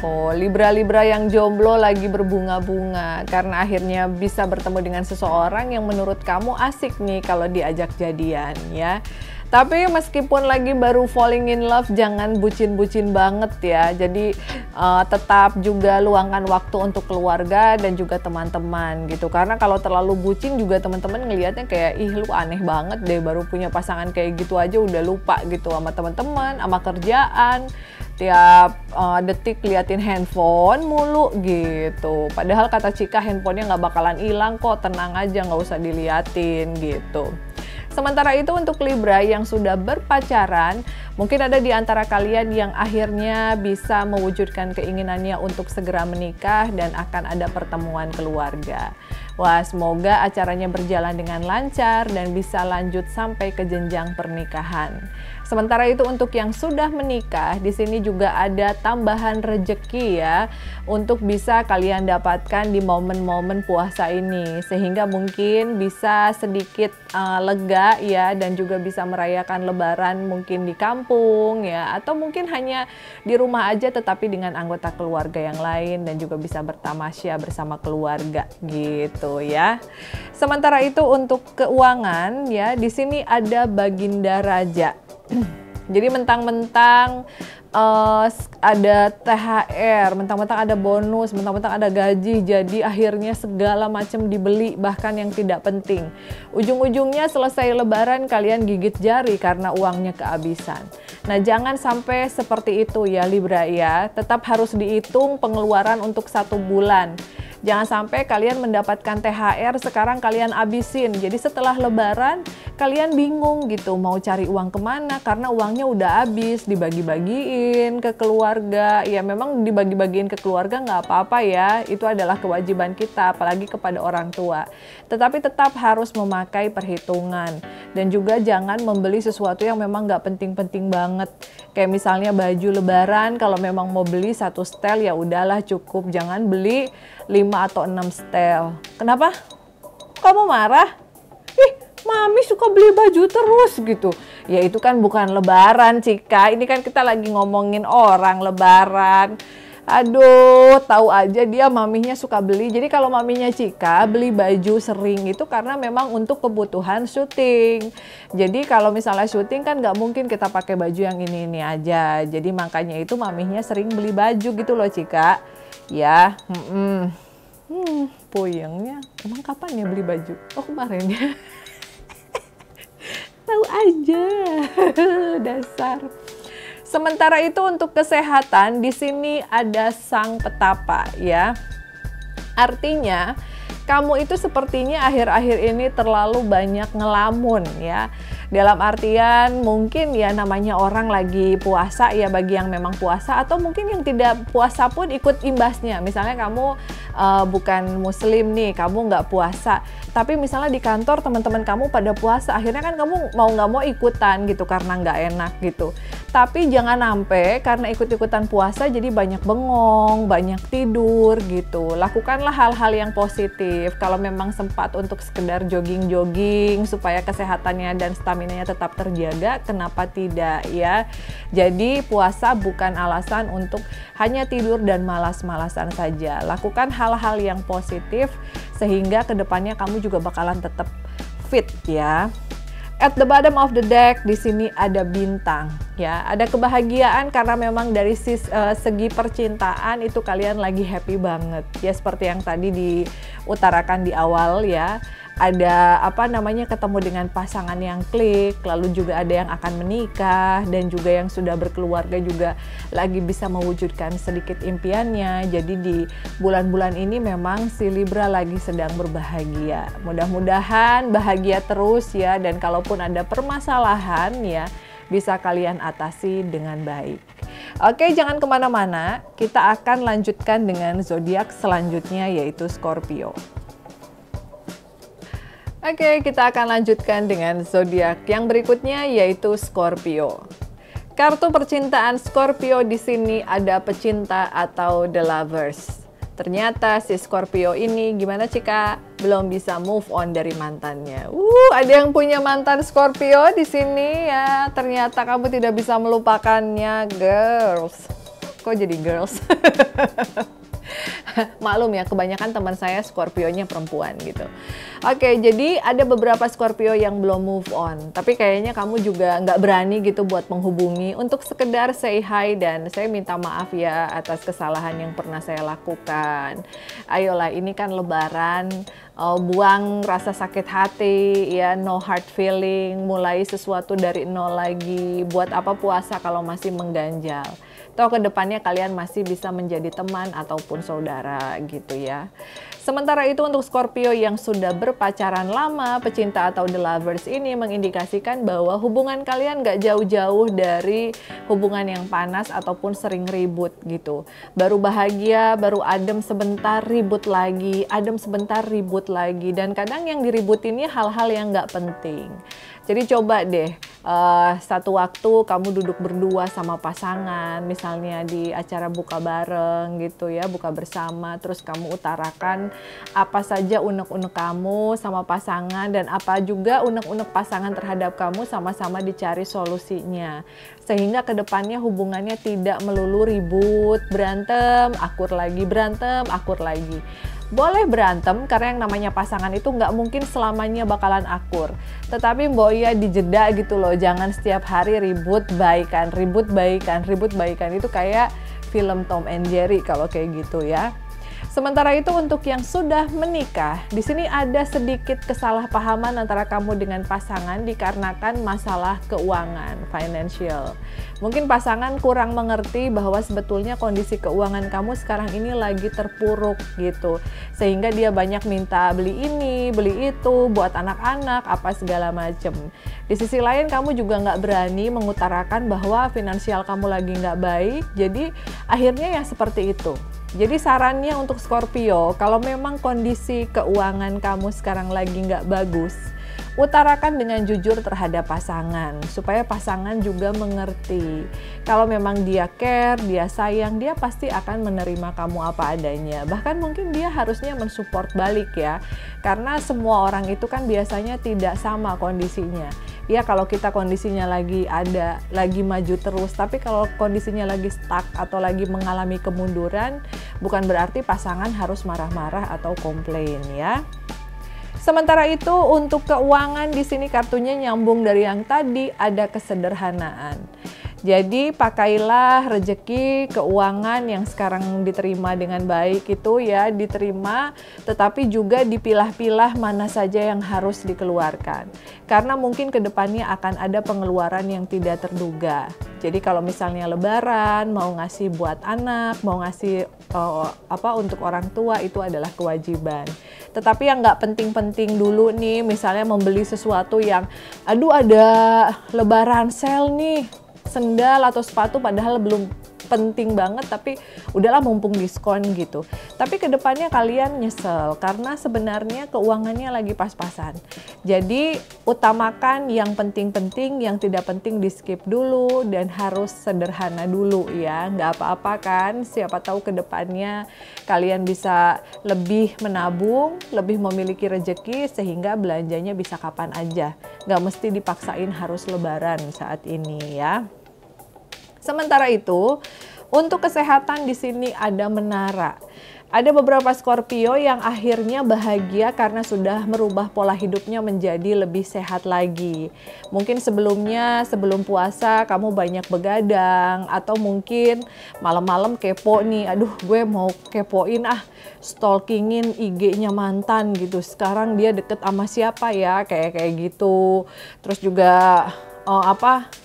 Oh, Libra-Libra yang jomblo lagi berbunga-bunga karena akhirnya bisa bertemu dengan seseorang yang menurut kamu asik nih kalau diajak jadian ya. Tapi meskipun lagi baru falling in love, jangan bucin-bucin banget ya. Jadi tetap juga luangkan waktu untuk keluarga dan juga teman-teman gitu. Karena kalau terlalu bucin juga teman-teman ngelihatnya kayak, ih lu aneh banget deh, baru punya pasangan kayak gitu aja udah lupa gitu sama teman-teman, sama kerjaan. Tiap detik liatin handphone mulu gitu. Padahal kata Cika handphonenya nggak bakalan hilang kok, tenang aja, nggak usah diliatin gitu. Sementara itu untuk Libra yang sudah berpacaran, mungkin ada di antara kalian yang akhirnya bisa mewujudkan keinginannya untuk segera menikah dan akan ada pertemuan keluarga. Wah, semoga acaranya berjalan dengan lancar dan bisa lanjut sampai ke jenjang pernikahan. Sementara itu untuk yang sudah menikah, di sini juga ada tambahan rejeki ya untuk bisa kalian dapatkan di momen-momen puasa ini, sehingga mungkin bisa sedikit lega ya, dan juga bisa merayakan Lebaran mungkin di kampung ya, atau mungkin hanya di rumah aja tetapi dengan anggota keluarga yang lain dan juga bisa bertamasya bersama keluarga gitu ya. Sementara itu untuk keuangan ya, di sini ada Baginda Raja. Jadi mentang-mentang ada THR, mentang-mentang ada bonus, mentang-mentang ada gaji, jadi akhirnya segala macam dibeli bahkan yang tidak penting. Ujung-ujungnya selesai Lebaran kalian gigit jari karena uangnya kehabisan. Nah, jangan sampai seperti itu ya Libra ya, tetap harus dihitung pengeluaran untuk 1 bulan. Jangan sampai kalian mendapatkan THR sekarang kalian habisin. Jadi setelah Lebaran kalian bingung gitu mau cari uang kemana karena uangnya udah habis, dibagi-bagiin ke keluarga. Ya memang dibagi-bagiin ke keluarga nggak apa-apa ya, itu adalah kewajiban kita apalagi kepada orang tua. Tetapi tetap harus memakai perhitungan dan juga jangan membeli sesuatu yang memang nggak penting-penting banget. Kayak misalnya baju Lebaran, kalau memang mau beli 1 setel ya udahlah cukup, jangan beli 5 atau 6 setel. Kenapa? Kamu marah? Ih, Mami suka beli baju terus gitu. Ya itu kan bukan Lebaran Cika, ini kan kita lagi ngomongin orang Lebaran. Aduh, tahu aja dia maminya suka beli. Jadi kalau maminya Cika beli baju sering itu karena memang untuk kebutuhan syuting. Jadi kalau misalnya syuting kan nggak mungkin kita pakai baju yang ini aja. Jadi makanya itu maminya sering beli baju gitu loh Cika. Ya, puyengnya. Emang kapan ya beli baju? Oh kemarin ya. Tahu aja, dasar. Sementara itu untuk kesehatan di sini ada sang petapa ya. Artinya kamu itu sepertinya akhir-akhir ini terlalu banyak ngelamun ya. Dalam artian mungkin ya namanya orang lagi puasa ya, bagi yang memang puasa atau mungkin yang tidak puasa pun ikut imbasnya. Misalnya kamu bukan muslim nih, kamu nggak puasa, tapi misalnya di kantor teman-teman kamu pada puasa, akhirnya kan kamu mau nggak mau ikutan gitu karena nggak enak gitu. Tapi jangan sampai karena ikut-ikutan puasa jadi banyak bengong, banyak tidur gitu. Lakukanlah hal-hal yang positif. Kalau memang sempat untuk sekedar jogging-jogging supaya kesehatannya dan staminanya tetap terjaga, kenapa tidak ya? Jadi puasa bukan alasan untuk hanya tidur dan malas-malasan saja. Lakukan hal-hal yang positif sehingga kedepannya kamu juga bakalan tetap fit ya. At the bottom of the deck di sini ada bintang ya, ada kebahagiaan karena memang dari segi percintaan itu kalian lagi happy banget ya, seperti yang tadi diutarakan di awal ya. Ada ketemu dengan pasangan yang klik, lalu juga ada yang akan menikah dan juga yang sudah berkeluarga juga lagi bisa mewujudkan sedikit impiannya. Jadi di bulan-bulan ini memang si Libra lagi sedang berbahagia. Mudah-mudahan bahagia terus ya, dan kalaupun ada permasalahan ya bisa kalian atasi dengan baik. Oke, jangan kemana-mana, kita akan lanjutkan dengan zodiak selanjutnya yaitu Scorpio. Oke, kita akan lanjutkan dengan zodiak yang berikutnya yaitu Scorpio. Kartu percintaan Scorpio di sini ada pecinta atau the lovers. Ternyata si Scorpio ini gimana Cika? Belum bisa move on dari mantannya. Ada yang punya mantan Scorpio di sini ya. Ternyata kamu tidak bisa melupakannya, girls. Kok jadi girls? Maklum ya, kebanyakan teman saya Scorpio-nya perempuan gitu. Oke, jadi ada beberapa Scorpio yang belum move on, tapi kayaknya kamu juga nggak berani gitu buat menghubungi untuk sekedar say hi dan saya minta maaf ya atas kesalahan yang pernah saya lakukan. Ayolah, ini kan lebaran, buang rasa sakit hati ya, no hard feeling, mulai sesuatu dari nol lagi. Buat apa puasa kalau masih mengganjal? Toh kedepannya kalian masih bisa menjadi teman ataupun saudara gitu ya. Sementara itu untuk Scorpio yang sudah berpacaran lama, pecinta atau the lovers ini mengindikasikan bahwa hubungan kalian gak jauh-jauh dari hubungan yang panas ataupun sering ribut gitu. Baru bahagia, baru adem sebentar ribut lagi, adem sebentar ribut lagi, dan kadang yang diributinnya hal-hal yang gak penting. Jadi coba deh satu waktu kamu duduk berdua sama pasangan, misalnya di acara buka bareng gitu ya, buka bersama, terus kamu utarakan apa saja unek-unek kamu sama pasangan dan apa juga unek-unek pasangan terhadap kamu, sama-sama dicari solusinya. Sehingga kedepannya hubungannya tidak melulu ribut, berantem, akur lagi, berantem, akur lagi. Boleh berantem karena yang namanya pasangan itu nggak mungkin selamanya bakalan akur. Tetapi mbok ya dijeda gitu loh, jangan setiap hari ribut baikan, ribut baikan, ribut baikan. Itu kayak film Tom and Jerry kalau kayak gitu ya. Sementara itu untuk yang sudah menikah, di sini ada sedikit kesalahpahaman antara kamu dengan pasangan dikarenakan masalah keuangan, financial. Mungkin pasangan kurang mengerti bahwa sebetulnya kondisi keuangan kamu sekarang ini lagi terpuruk gitu. Sehingga dia banyak minta beli ini, beli itu, buat anak-anak, apa segala macem. Di sisi lain kamu juga nggak berani mengutarakan bahwa finansial kamu lagi nggak baik, jadi akhirnya ya seperti itu. Jadi sarannya untuk Scorpio, kalau memang kondisi keuangan kamu sekarang lagi nggak bagus, utarakan dengan jujur terhadap pasangan, supaya pasangan juga mengerti. Kalau memang dia care, dia sayang, dia pasti akan menerima kamu apa adanya. Bahkan mungkin dia harusnya mensupport balik ya, karena semua orang itu kan biasanya tidak sama kondisinya. Ya kalau kita kondisinya lagi maju terus, tapi kalau kondisinya lagi stuck atau lagi mengalami kemunduran, bukan berarti pasangan harus marah-marah atau komplain ya. Sementara itu untuk keuangan di sini kartunya nyambung dari yang tadi, ada kesederhanaan. Jadi pakailah rezeki keuangan yang sekarang diterima dengan baik itu ya diterima, tetapi juga dipilah-pilah mana saja yang harus dikeluarkan. Karena mungkin kedepannya akan ada pengeluaran yang tidak terduga. Jadi kalau misalnya lebaran, mau ngasih buat anak, mau ngasih untuk orang tua, itu adalah kewajiban. Tetapi yang nggak penting-penting dulu nih, misalnya membeli sesuatu yang, aduh ada lebaran sale nih, sendal atau sepatu padahal belum penting banget tapi udahlah mumpung diskon gitu. Tapi kedepannya kalian nyesel karena sebenarnya keuangannya lagi pas-pasan. Jadi utamakan yang penting-penting, yang tidak penting di skip dulu dan harus sederhana dulu ya. Nggak apa-apa kan, siapa tahu kedepannya kalian bisa lebih menabung, lebih memiliki rezeki sehingga belanjanya bisa kapan aja. Nggak mesti dipaksain harus lebaran saat ini ya. Sementara itu, untuk kesehatan di sini ada menara. Ada beberapa Scorpio yang akhirnya bahagia karena sudah merubah pola hidupnya menjadi lebih sehat lagi. Mungkin sebelumnya, sebelum puasa kamu banyak begadang atau mungkin malam-malam kepo nih. Aduh, gue mau kepoin stalkingin IG-nya mantan gitu. Sekarang dia deket sama siapa ya? Kayak gitu. Terus juga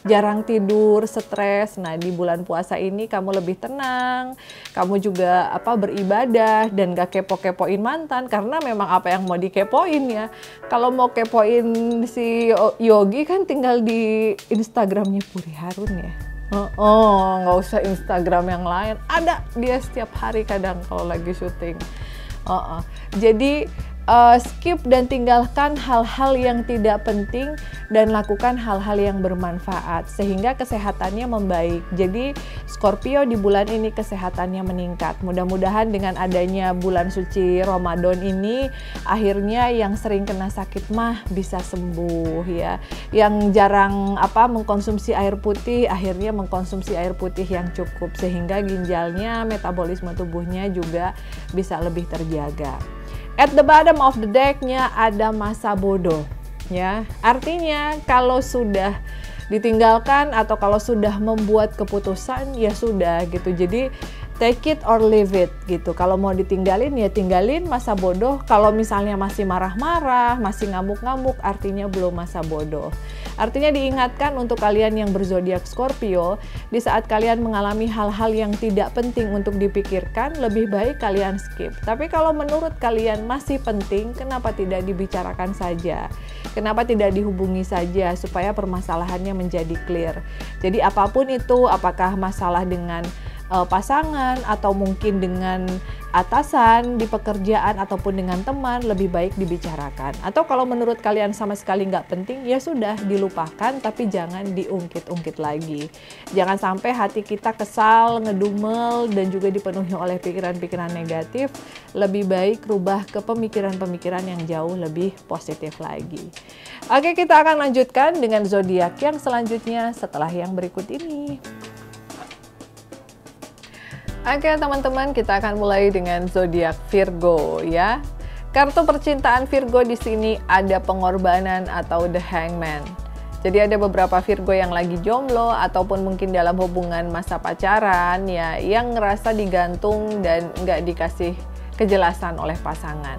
jarang tidur, stres. Nah, di bulan puasa ini kamu lebih tenang, kamu juga beribadah dan gak kepo-kepoin mantan karena memang apa yang mau dikepoin ya. Kalau mau kepoin si Yogi kan tinggal di Instagramnya Puri Harun ya. Nggak usah Instagram yang lain. Ada dia setiap hari kadang kalau lagi syuting. Jadi skip dan tinggalkan hal-hal yang tidak penting dan lakukan hal-hal yang bermanfaat sehingga kesehatannya membaik. Jadi Scorpio di bulan ini kesehatannya meningkat. Mudah-mudahan dengan adanya bulan suci Ramadan ini akhirnya yang sering kena sakit mah bisa sembuh ya. Yang jarang mengkonsumsi air putih akhirnya mengkonsumsi air putih yang cukup sehingga ginjalnya, metabolisme tubuhnya juga bisa lebih terjaga. At the bottom of the deck-nya ada masa bodoh ya. Artinya kalau sudah ditinggalkan atau kalau sudah membuat keputusan ya sudah gitu. Jadi take it or leave it gitu. Kalau mau ditinggalin ya tinggalin masa bodoh. Kalau misalnya masih marah-marah, masih ngamuk-ngamuk, artinya belum masa bodoh. Artinya diingatkan untuk kalian yang berzodiak Scorpio, di saat kalian mengalami hal-hal yang tidak penting untuk dipikirkan, lebih baik kalian skip. Tapi kalau menurut kalian masih penting, kenapa tidak dibicarakan saja? Kenapa tidak dihubungi saja supaya permasalahannya menjadi clear? Jadi apapun itu, apakah masalah dengan pasangan atau mungkin dengan atasan di pekerjaan ataupun dengan teman, lebih baik dibicarakan. Atau kalau menurut kalian sama sekali nggak penting, ya sudah dilupakan tapi jangan diungkit-ungkit lagi. Jangan sampai hati kita kesal, ngedumel dan juga dipenuhi oleh pikiran-pikiran negatif. Lebih baik rubah ke pemikiran-pemikiran yang jauh lebih positif lagi. Oke, kita akan lanjutkan dengan zodiak yang selanjutnya setelah yang berikut ini. Oke teman-teman, kita akan mulai dengan zodiak Virgo ya. Kartu percintaan Virgo di sini ada pengorbanan atau the hangman. Jadi ada beberapa Virgo yang lagi jomblo ataupun mungkin dalam hubungan masa pacaran ya, yang ngerasa digantung dan nggak dikasih kejelasan oleh pasangan.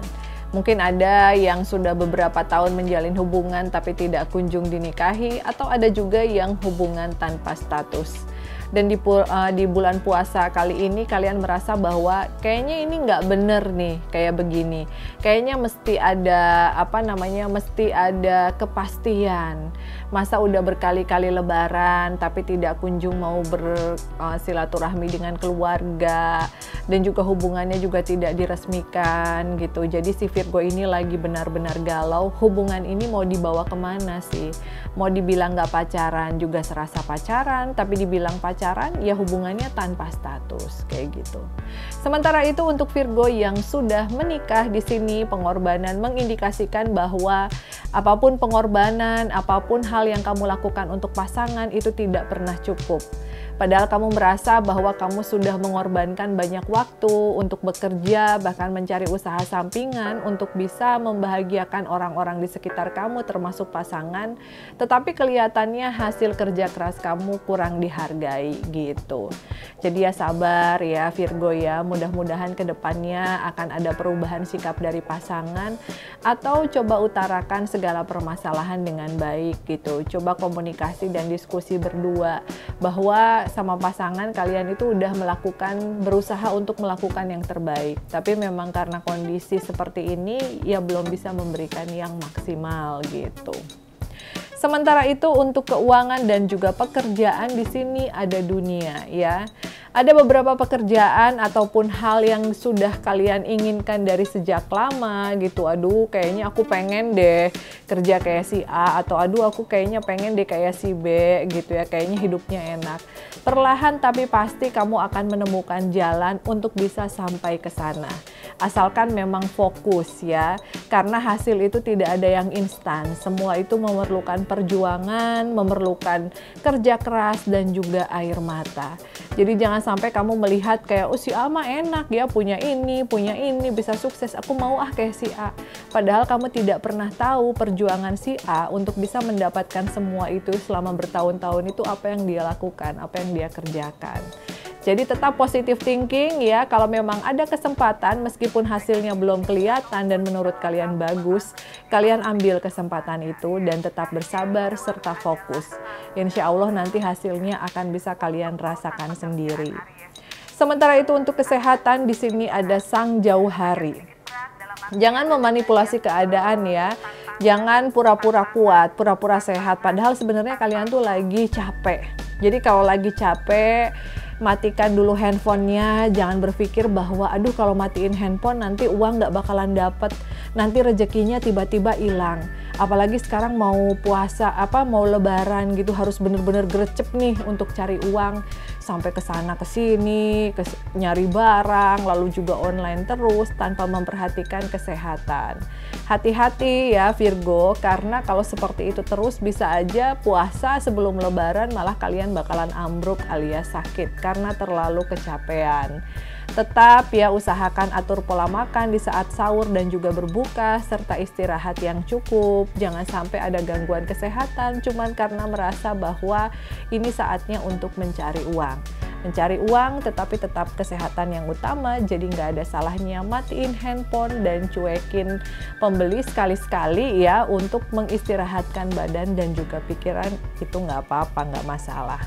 Mungkin ada yang sudah beberapa tahun menjalin hubungan tapi tidak kunjung dinikahi, atau ada juga yang hubungan tanpa status. Dan di bulan puasa kali ini kalian merasa bahwa kayaknya ini nggak bener nih kayak begini. Kayaknya mesti ada mesti ada kepastian. Masa udah berkali-kali lebaran tapi tidak kunjung mau bersilaturahmi dengan keluarga dan juga hubungannya juga tidak diresmikan gitu. Jadi si Virgo ini lagi benar-benar galau. Hubungan ini mau dibawa kemana sih? Mau dibilang nggak pacaran juga serasa pacaran, tapi dibilang pacaran ya hubungannya tanpa status kayak gitu. Sementara itu untuk Virgo yang sudah menikah, di sini pengorbanan mengindikasikan bahwa apapun pengorbanan, apapun hal yang kamu lakukan untuk pasangan itu tidak pernah cukup. Padahal kamu merasa bahwa kamu sudah mengorbankan banyak waktu untuk bekerja, bahkan mencari usaha sampingan untuk bisa membahagiakan orang-orang di sekitar kamu termasuk pasangan, tetapi kelihatannya hasil kerja keras kamu kurang dihargai gitu. Jadi ya sabar ya Virgo ya, mudah-mudahan kedepannya akan ada perubahan sikap dari pasangan atau coba utarakan segala permasalahan dengan baik gitu. Coba komunikasi dan diskusi berdua bahwa sama pasangan kalian itu udah berusaha untuk melakukan yang terbaik, tapi memang karena kondisi seperti ini ya belum bisa memberikan yang maksimal gitu. Sementara itu untuk keuangan dan juga pekerjaan di sini ada dunia ya. Ada beberapa pekerjaan ataupun hal yang sudah kalian inginkan dari sejak lama gitu. Aduh, kayaknya aku pengen deh kerja kayak si A, atau aduh aku kayaknya pengen deh kayak si B gitu ya. Kayaknya hidupnya enak. Perlahan tapi pasti kamu akan menemukan jalan untuk bisa sampai ke sana. Asalkan memang fokus ya. Karena hasil itu tidak ada yang instan. Semua itu memerlukan perjuangan, memerlukan kerja keras dan juga air mata. Jadi jangan sampai kamu melihat kayak oh si A mah enak ya, punya ini bisa sukses, aku mau kayak si A. Padahal kamu tidak pernah tahu perjuangan si A untuk bisa mendapatkan semua itu selama bertahun-tahun itu apa yang dia lakukan, apa yang dia kerjakan. Jadi tetap positive thinking ya, kalau memang ada kesempatan meskipun hasilnya belum kelihatan dan menurut kalian bagus, kalian ambil kesempatan itu dan tetap bersabar serta fokus. Insya Allah nanti hasilnya akan bisa kalian rasakan sendiri. Sementara itu untuk kesehatan di sini ada sang jauh hari. Jangan memanipulasi keadaan ya. Jangan pura-pura kuat, pura-pura sehat, padahal sebenarnya kalian tuh lagi capek. Jadi kalau lagi capek, matikan dulu handphonenya, jangan berpikir bahwa aduh kalau matiin handphone nanti uang nggak bakalan dapet, nanti rezekinya tiba-tiba hilang. Apalagi sekarang mau puasa, mau lebaran gitu, harus bener-bener gercep nih untuk cari uang, sampai ke sana ke sini, nyari barang, lalu juga online terus tanpa memperhatikan kesehatan. Hati-hati ya Virgo, karena kalau seperti itu terus bisa aja puasa sebelum lebaran malah kalian bakalan ambruk alias sakit karena terlalu kecapean. Tetap ya usahakan atur pola makan di saat sahur dan juga berbuka serta istirahat yang cukup. Jangan sampai ada gangguan kesehatan cuman karena merasa bahwa ini saatnya untuk mencari uang. Mencari uang tetapi tetap kesehatan yang utama, jadi nggak ada salahnya matiin handphone dan cuekin pembeli sekali-sekali ya untuk mengistirahatkan badan dan juga pikiran, itu nggak apa-apa, nggak masalah.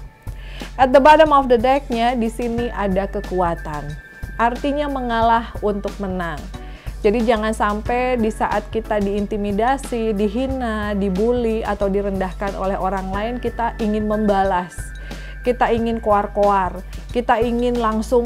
At the bottom of the deck-nya di sini ada kekuatan. Artinya mengalah untuk menang. Jadi jangan sampai di saat kita diintimidasi, dihina, dibully, atau direndahkan oleh orang lain, kita ingin membalas. Kita ingin koar-koar. Kita ingin langsung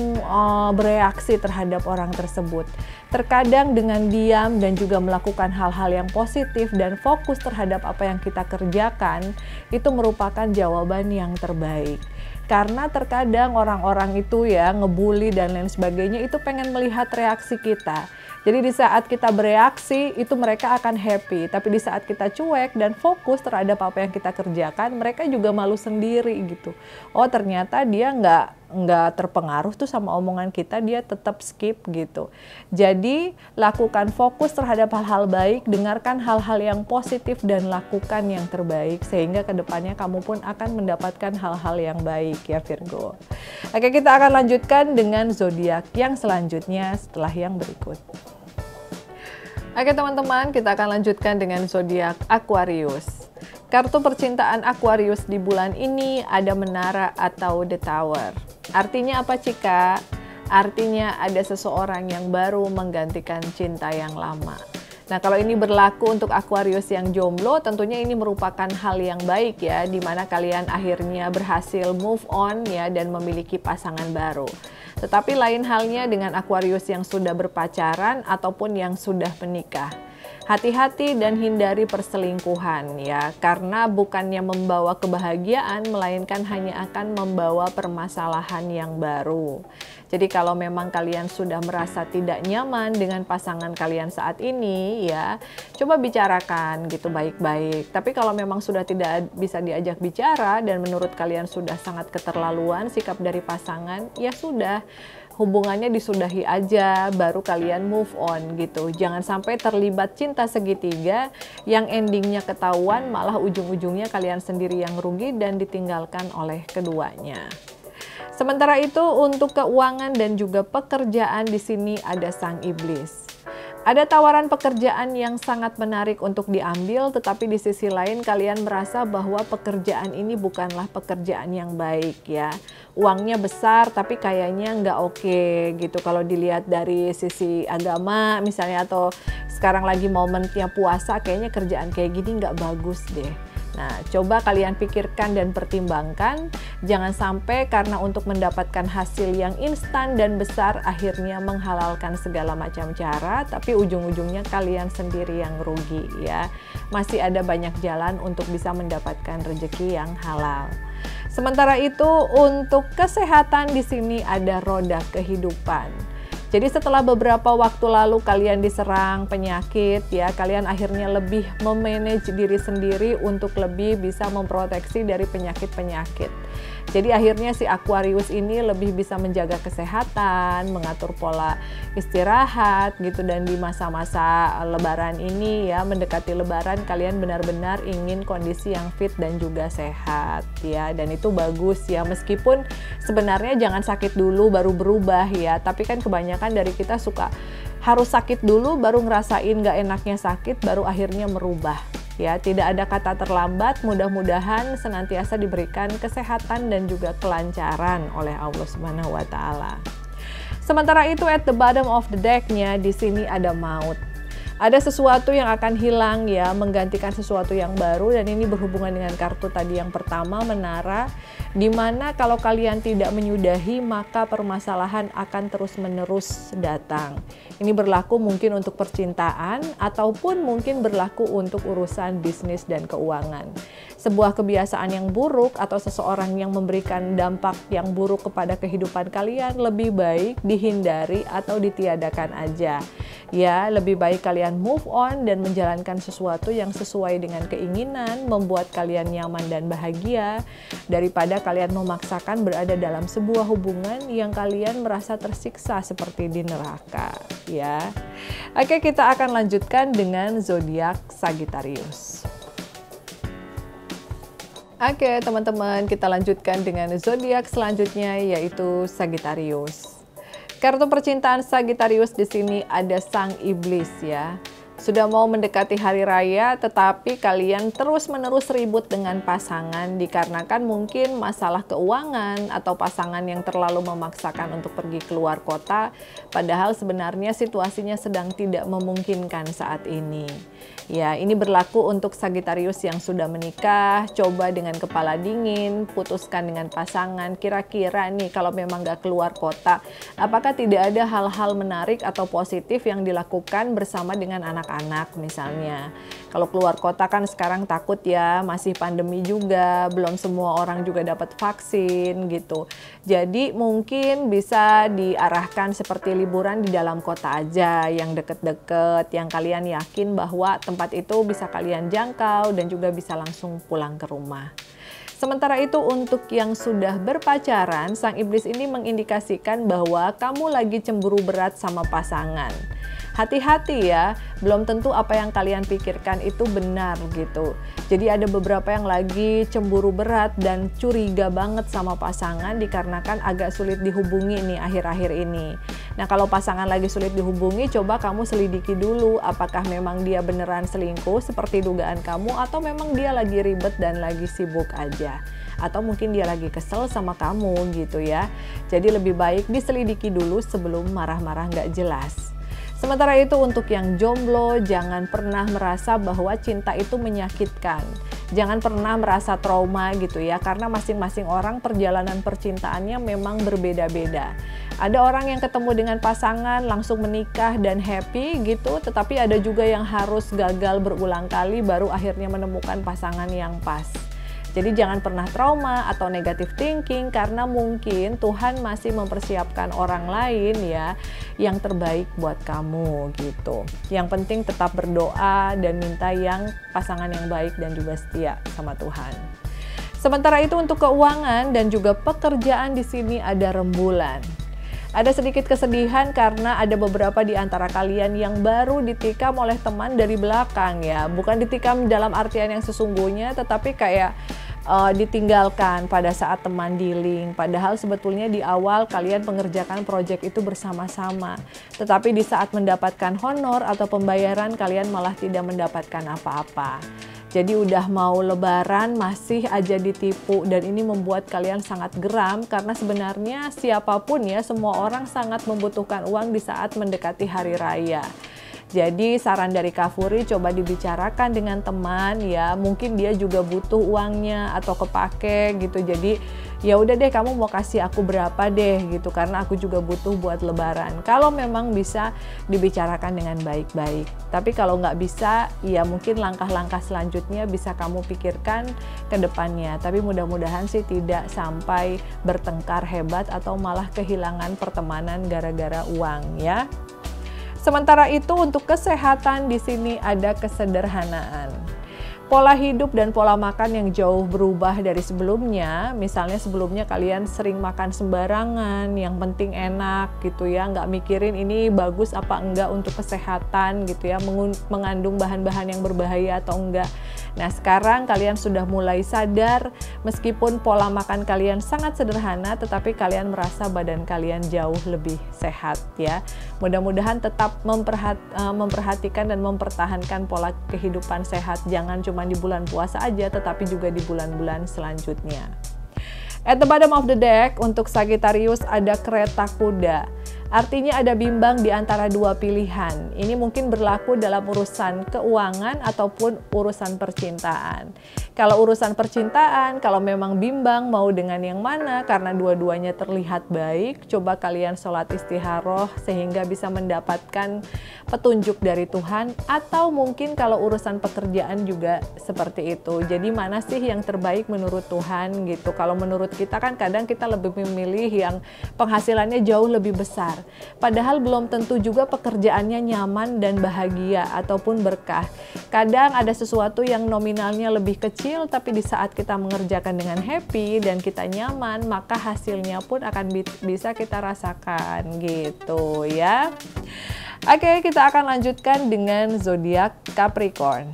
bereaksi terhadap orang tersebut. Terkadang dengan diam dan juga melakukan hal-hal yang positif dan fokus terhadap apa yang kita kerjakan, itu merupakan jawaban yang terbaik. Karena terkadang orang-orang itu ya ngebully dan lain sebagainya itu pengen melihat reaksi kita. Jadi di saat kita bereaksi itu mereka akan happy, tapi di saat kita cuek dan fokus terhadap apa yang kita kerjakan, mereka juga malu sendiri gitu. Oh ternyata dia nggak terpengaruh tuh sama omongan kita, dia tetap skip gitu. Jadi lakukan fokus terhadap hal-hal baik, dengarkan hal-hal yang positif dan lakukan yang terbaik sehingga kedepannya kamu pun akan mendapatkan hal-hal yang baik ya Virgo. Oke, kita akan lanjutkan dengan zodiak yang selanjutnya setelah yang berikut. Oke teman-teman, kita akan lanjutkan dengan zodiak Aquarius. Kartu percintaan Aquarius di bulan ini ada menara atau the tower. Artinya apa Cika? Artinya ada seseorang yang baru menggantikan cinta yang lama. Nah kalau ini berlaku untuk Aquarius yang jomblo, tentunya ini merupakan hal yang baik ya, di mana kalian akhirnya berhasil move on ya dan memiliki pasangan baru. Tetapi lain halnya dengan Aquarius yang sudah berpacaran ataupun yang sudah menikah. Hati-hati dan hindari perselingkuhan ya, karena bukannya membawa kebahagiaan, melainkan hanya akan membawa permasalahan yang baru. Jadi kalau memang kalian sudah merasa tidak nyaman dengan pasangan kalian saat ini ya, coba bicarakan gitu baik-baik. Tapi kalau memang sudah tidak bisa diajak bicara dan menurut kalian sudah sangat keterlaluan sikap dari pasangan, ya sudah, hubungannya disudahi aja, baru kalian move on gitu. Jangan sampai terlibat cinta segitiga yang endingnya ketahuan, malah ujung-ujungnya kalian sendiri yang rugi dan ditinggalkan oleh keduanya. Sementara itu untuk keuangan dan juga pekerjaan di sini ada sang iblis. Ada tawaran pekerjaan yang sangat menarik untuk diambil, tetapi di sisi lain kalian merasa bahwa pekerjaan ini bukanlah pekerjaan yang baik ya. Uangnya besar tapi kayaknya nggak oke gitu kalau dilihat dari sisi agama misalnya, atau sekarang lagi momennya puasa, kayaknya kerjaan kayak gini nggak bagus deh. Nah, coba kalian pikirkan dan pertimbangkan, jangan sampai karena untuk mendapatkan hasil yang instan dan besar akhirnya menghalalkan segala macam cara, tapi ujung-ujungnya kalian sendiri yang rugi ya. Masih ada banyak jalan untuk bisa mendapatkan rezeki yang halal. Sementara itu untuk kesehatan di sini ada roda kehidupan. Jadi setelah beberapa waktu lalu kalian diserang penyakit ya, kalian akhirnya lebih memanage diri sendiri untuk lebih bisa memproteksi dari penyakit-penyakit. Jadi akhirnya si Aquarius ini lebih bisa menjaga kesehatan, mengatur pola istirahat gitu, dan di masa-masa lebaran ini ya, mendekati lebaran kalian benar-benar ingin kondisi yang fit dan juga sehat ya, dan itu bagus ya, meskipun sebenarnya jangan sakit dulu baru berubah ya, tapi kan kebanyakan dari kita suka harus sakit dulu baru ngerasain gak enaknya sakit, baru akhirnya merubah. Ya, tidak ada kata terlambat. Mudah-mudahan senantiasa diberikan kesehatan dan juga kelancaran oleh Allah Subhanahu wa taala. Sementara itu at the bottom of the deck-nya di sini ada maut. Ada sesuatu yang akan hilang ya, menggantikan sesuatu yang baru, dan ini berhubungan dengan kartu tadi yang pertama, menara, dimana kalau kalian tidak menyudahi maka permasalahan akan terus-menerus datang. Ini berlaku mungkin untuk percintaan ataupun mungkin berlaku untuk urusan bisnis dan keuangan. Sebuah kebiasaan yang buruk atau seseorang yang memberikan dampak yang buruk kepada kehidupan kalian lebih baik dihindari atau ditiadakan aja. Ya, lebih baik kalian move on dan menjalankan sesuatu yang sesuai dengan keinginan, membuat kalian nyaman dan bahagia, daripada kalian memaksakan berada dalam sebuah hubungan yang kalian merasa tersiksa seperti di neraka. Ya, oke, kita akan lanjutkan dengan zodiak Sagittarius. Oke, teman-teman, kita lanjutkan dengan zodiak selanjutnya yaitu Sagittarius. Kartu percintaan Sagittarius di sini ada sang iblis ya. Sudah mau mendekati hari raya, tetapi kalian terus-menerus ribut dengan pasangan dikarenakan mungkin masalah keuangan atau pasangan yang terlalu memaksakan untuk pergi keluar kota, padahal sebenarnya situasinya sedang tidak memungkinkan saat ini. Ya, ini berlaku untuk Sagittarius yang sudah menikah. Coba dengan kepala dingin, putuskan dengan pasangan. Kira-kira nih kalau memang nggak keluar kota, apakah tidak ada hal-hal menarik atau positif yang dilakukan bersama dengan anak-anak misalnya. Kalau keluar kota kan sekarang takut ya, masih pandemi juga, belum semua orang juga dapat vaksin gitu. Jadi mungkin bisa diarahkan seperti liburan di dalam kota aja, yang deket-deket, yang kalian yakin bahwa tempat itu bisa kalian jangkau dan juga bisa langsung pulang ke rumah. Sementara itu untuk yang sudah berpacaran, sang iblis ini mengindikasikan bahwa kamu lagi cemburu berat sama pasangan. Hati-hati ya, belum tentu apa yang kalian pikirkan itu benar gitu. Jadi ada beberapa yang lagi cemburu berat dan curiga banget sama pasangan dikarenakan agak sulit dihubungi nih akhir-akhir ini. Nah, kalau pasangan lagi sulit dihubungi, coba kamu selidiki dulu apakah memang dia beneran selingkuh seperti dugaan kamu, atau memang dia lagi ribet dan lagi sibuk aja. Atau mungkin dia lagi kesel sama kamu gitu ya. Jadi lebih baik diselidiki dulu sebelum marah-marah nggak jelas. Sementara itu untuk yang jomblo, jangan pernah merasa bahwa cinta itu menyakitkan. Jangan pernah merasa trauma gitu ya, karena masing-masing orang perjalanan percintaannya memang berbeda-beda. Ada orang yang ketemu dengan pasangan langsung menikah dan happy gitu, tetapi ada juga yang harus gagal berulang kali baru akhirnya menemukan pasangan yang pas. Jadi jangan pernah trauma atau negative thinking, karena mungkin Tuhan masih mempersiapkan orang lain ya yang terbaik buat kamu gitu. Yang penting tetap berdoa dan minta yang pasangan yang baik dan juga setia sama Tuhan. Sementara itu untuk keuangan dan juga pekerjaan di sini ada rembulan. Ada sedikit kesedihan karena ada beberapa di antara kalian yang baru ditikam oleh teman dari belakang ya. Bukan ditikam dalam artian yang sesungguhnya, tetapi kayak ditinggalkan pada saat teman dealing. Padahal sebetulnya di awal kalian mengerjakan proyek itu bersama-sama. Tetapi di saat mendapatkan honor atau pembayaran kalian malah tidak mendapatkan apa-apa. Jadi udah mau lebaran masih aja ditipu, dan ini membuat kalian sangat geram karena sebenarnya siapapun ya, semua orang sangat membutuhkan uang di saat mendekati hari raya. Jadi saran dari Kak Furi, coba dibicarakan dengan teman ya, mungkin dia juga butuh uangnya atau kepake gitu. Jadi ya udah deh, kamu mau kasih aku berapa deh gitu, karena aku juga butuh buat lebaran. Kalau memang bisa dibicarakan dengan baik-baik. Tapi kalau nggak bisa, ya mungkin langkah-langkah selanjutnya bisa kamu pikirkan ke depannya. Tapi mudah-mudahan sih tidak sampai bertengkar hebat atau malah kehilangan pertemanan gara-gara uang ya. Sementara itu untuk kesehatan di sini ada kesederhanaan. Pola hidup dan pola makan yang jauh berubah dari sebelumnya. Misalnya sebelumnya kalian sering makan sembarangan, yang penting enak gitu ya, nggak mikirin ini bagus apa enggak untuk kesehatan gitu ya, mengandung bahan-bahan yang berbahaya atau enggak. Nah sekarang kalian sudah mulai sadar, meskipun pola makan kalian sangat sederhana, tetapi kalian merasa badan kalian jauh lebih sehat ya. Mudah-mudahan tetap memperhatikan dan mempertahankan pola kehidupan sehat, jangan cuma di bulan puasa aja, tetapi juga di bulan-bulan selanjutnya. At the bottom of the deck untuk Sagittarius ada kereta kuda. Artinya ada bimbang di antara dua pilihan. Ini mungkin berlaku dalam urusan keuangan ataupun urusan percintaan. Kalau urusan percintaan, kalau memang bimbang mau dengan yang mana karena dua-duanya terlihat baik, coba kalian sholat istikharah sehingga bisa mendapatkan petunjuk dari Tuhan. Atau mungkin kalau urusan pekerjaan juga seperti itu. Jadi mana sih yang terbaik menurut Tuhan gitu. Kalau menurut kita kan kadang kita lebih memilih yang penghasilannya jauh lebih besar. Padahal belum tentu juga pekerjaannya nyaman dan bahagia ataupun berkah. Kadang ada sesuatu yang nominalnya lebih kecil, tapi di saat kita mengerjakan dengan happy dan kita nyaman, maka hasilnya pun akan bisa kita rasakan gitu ya. Oke, kita akan lanjutkan dengan zodiak Capricorn.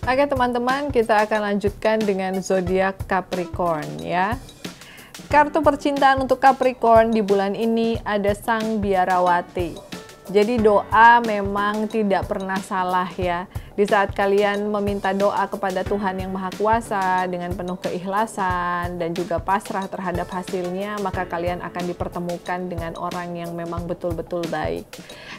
Oke teman-teman, kita akan lanjutkan dengan zodiak Capricorn ya. Kartu percintaan untuk Capricorn di bulan ini ada Sang Biarawati. Jadi doa memang tidak pernah salah ya. Di saat kalian meminta doa kepada Tuhan yang Maha Kuasa dengan penuh keikhlasan dan juga pasrah terhadap hasilnya, maka kalian akan dipertemukan dengan orang yang memang betul-betul baik.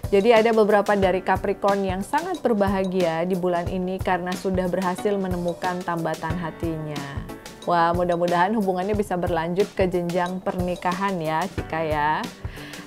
Jadi ada beberapa dari Capricorn yang sangat berbahagia di bulan ini karena sudah berhasil menemukan tambatan hatinya. Wah, mudah-mudahan hubungannya bisa berlanjut ke jenjang pernikahan ya, Cika ya.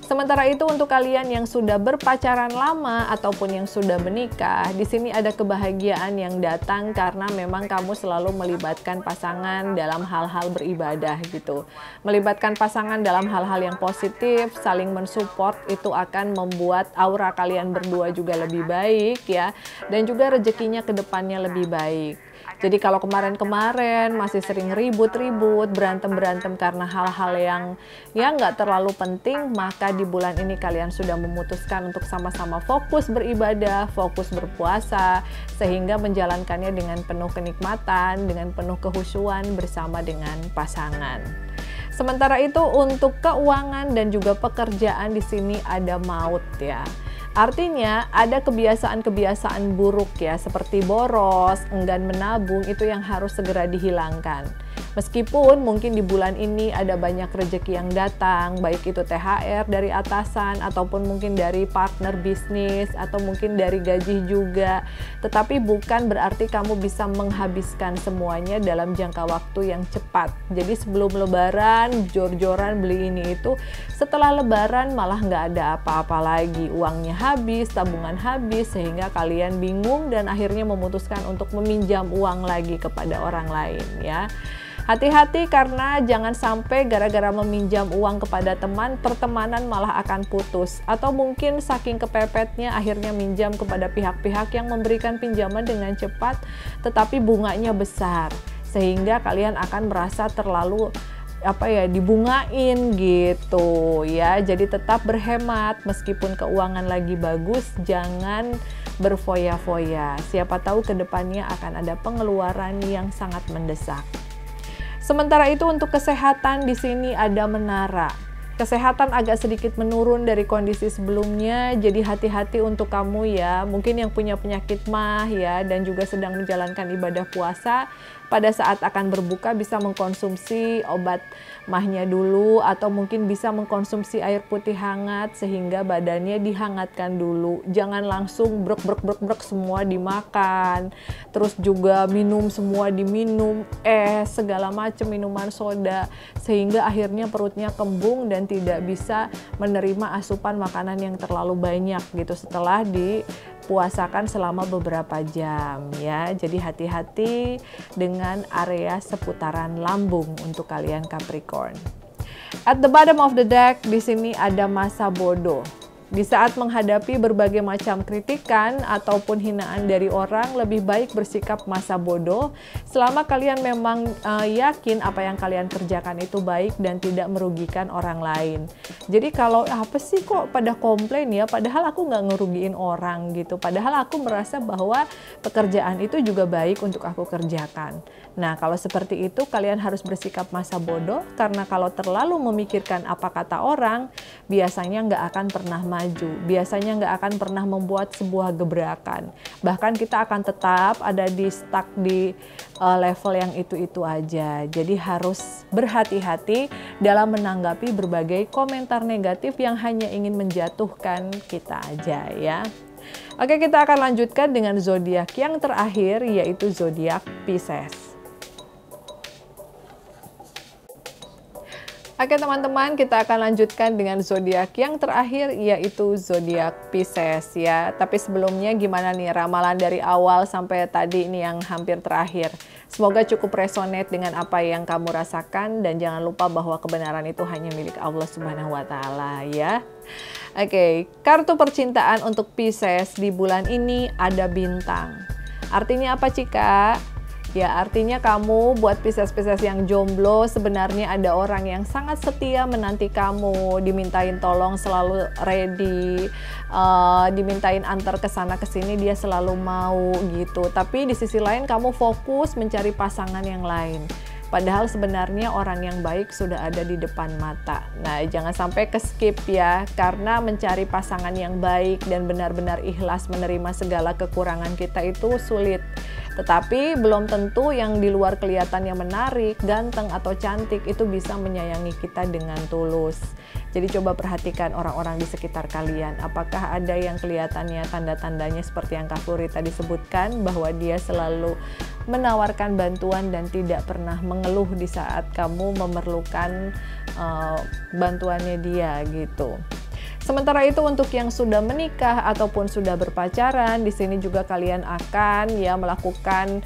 Sementara itu untuk kalian yang sudah berpacaran lama ataupun yang sudah menikah, di sini ada kebahagiaan yang datang karena memang kamu selalu melibatkan pasangan dalam hal-hal beribadah gitu. Melibatkan pasangan dalam hal-hal yang positif, saling mensupport, itu akan membuat aura kalian berdua juga lebih baik ya, dan juga rezekinya ke depannya lebih baik. Jadi kalau kemarin-kemarin masih sering ribut-ribut, berantem-berantem karena hal-hal yang nggak terlalu penting, maka di bulan ini kalian sudah memutuskan untuk sama-sama fokus beribadah, fokus berpuasa, sehingga menjalankannya dengan penuh kenikmatan, dengan penuh kehusuan bersama dengan pasangan. Sementara itu untuk keuangan dan juga pekerjaan di sini ada maut ya. Artinya ada kebiasaan-kebiasaan buruk ya, seperti boros, enggan menabung, itu yang harus segera dihilangkan. Meskipun mungkin di bulan ini ada banyak rezeki yang datang, baik itu THR dari atasan ataupun mungkin dari partner bisnis atau mungkin dari gaji juga, tetapi bukan berarti kamu bisa menghabiskan semuanya dalam jangka waktu yang cepat. Jadi sebelum lebaran jor-joran beli ini itu, setelah lebaran malah nggak ada apa-apa lagi, uangnya habis, tabungan habis, sehingga kalian bingung dan akhirnya memutuskan untuk meminjam uang lagi kepada orang lain ya. Hati-hati karena jangan sampai gara-gara meminjam uang kepada teman, pertemanan malah akan putus. Atau mungkin saking kepepetnya akhirnya minjam kepada pihak-pihak yang memberikan pinjaman dengan cepat, tetapi bunganya besar. Sehingga kalian akan merasa terlalu dibungain gitu ya. Jadi tetap berhemat meskipun keuangan lagi bagus, jangan berfoya-foya. Siapa tahu kedepannya akan ada pengeluaran yang sangat mendesak. Sementara itu untuk kesehatan di sini ada menara. Kesehatan agak sedikit menurun dari kondisi sebelumnya, jadi hati-hati untuk kamu ya. Mungkin yang punya penyakit mah ya dan juga sedang menjalankan ibadah puasa, pada saat akan berbuka bisa mengkonsumsi obat mahnya dulu atau mungkin bisa mengkonsumsi air putih hangat sehingga badannya dihangatkan dulu. Jangan langsung brek semua dimakan, terus juga minum semua diminum, segala macam minuman soda, sehingga akhirnya perutnya kembung dan tidak bisa menerima asupan makanan yang terlalu banyak gitu setelah dipuasakan selama beberapa jam ya. Jadi hati-hati dengan area seputaran lambung untuk kalian Capricorn. At the bottom of the deck di sini ada masa bodoh. Di saat menghadapi berbagai macam kritikan ataupun hinaan dari orang, lebih baik bersikap masa bodoh selama kalian memang yakin apa yang kalian kerjakan itu baik dan tidak merugikan orang lain. Jadi kalau apa sih kok pada komplain ya, padahal aku nggak ngerugiin orang gitu, padahal aku merasa bahwa pekerjaan itu juga baik untuk aku kerjakan. Nah kalau seperti itu kalian harus bersikap masa bodoh, karena kalau terlalu memikirkan apa kata orang, biasanya nggak akan pernah maju, biasanya nggak akan pernah membuat sebuah gebrakan. Bahkan kita akan tetap ada stuck di level yang itu-itu aja. Jadi harus berhati-hati dalam menanggapi berbagai komentar negatif yang hanya ingin menjatuhkan kita aja ya. Oke, kita akan lanjutkan dengan zodiak yang terakhir, yaitu zodiak Pisces. Oke teman-teman, kita akan lanjutkan dengan zodiak yang terakhir, yaitu zodiak Pisces ya. Tapi sebelumnya gimana nih ramalan dari awal sampai tadi ini yang hampir terakhir. Semoga cukup resonate dengan apa yang kamu rasakan dan jangan lupa bahwa kebenaran itu hanya milik Allah Subhanahu wa taala ya. Oke, kartu percintaan untuk Pisces di bulan ini ada bintang. Artinya apa, Cika? Ya, artinya kamu buat Pisces-Pisces yang jomblo, sebenarnya ada orang yang sangat setia menanti kamu, dimintain tolong selalu ready, dimintain antar ke sana ke sini dia selalu mau gitu. Tapi di sisi lain kamu fokus mencari pasangan yang lain. Padahal sebenarnya orang yang baik sudah ada di depan mata. Nah, jangan sampai ke-skip ya, karena mencari pasangan yang baik dan benar-benar ikhlas menerima segala kekurangan kita itu sulit. Tetapi belum tentu yang di luar kelihatannya menarik, ganteng atau cantik itu bisa menyayangi kita dengan tulus. Jadi coba perhatikan orang-orang di sekitar kalian. Apakah ada yang kelihatannya tanda-tandanya seperti yang Kak Furi tadi sebutkan, bahwa dia selalu menawarkan bantuan dan tidak pernah mengeluh di saat kamu memerlukan bantuannya dia gitu. Sementara itu untuk yang sudah menikah ataupun sudah berpacaran, di sini juga kalian akan ya melakukan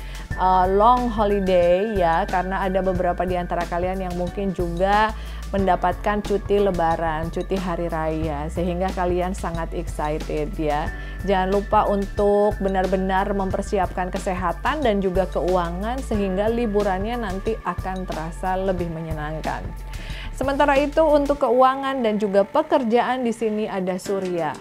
long holiday ya, karena ada beberapa di antara kalian yang mungkin juga mendapatkan cuti lebaran, cuti hari raya, sehingga kalian sangat excited ya. Jangan lupa untuk benar-benar mempersiapkan kesehatan dan juga keuangan sehingga liburannya nanti akan terasa lebih menyenangkan. Sementara itu untuk keuangan dan juga pekerjaan di sini ada Surya.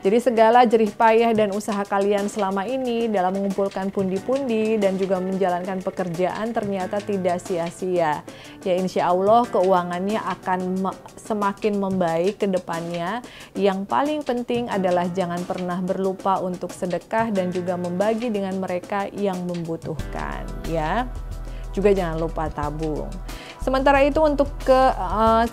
Jadi segala jerih payah dan usaha kalian selama ini dalam mengumpulkan pundi-pundi dan juga menjalankan pekerjaan ternyata tidak sia-sia. Ya insya Allah keuangannya akan semakin membaik ke depannya. Yang paling penting adalah jangan pernah berlupa untuk sedekah dan juga membagi dengan mereka yang membutuhkan ya. juga jangan lupa tabung. Sementara itu untuk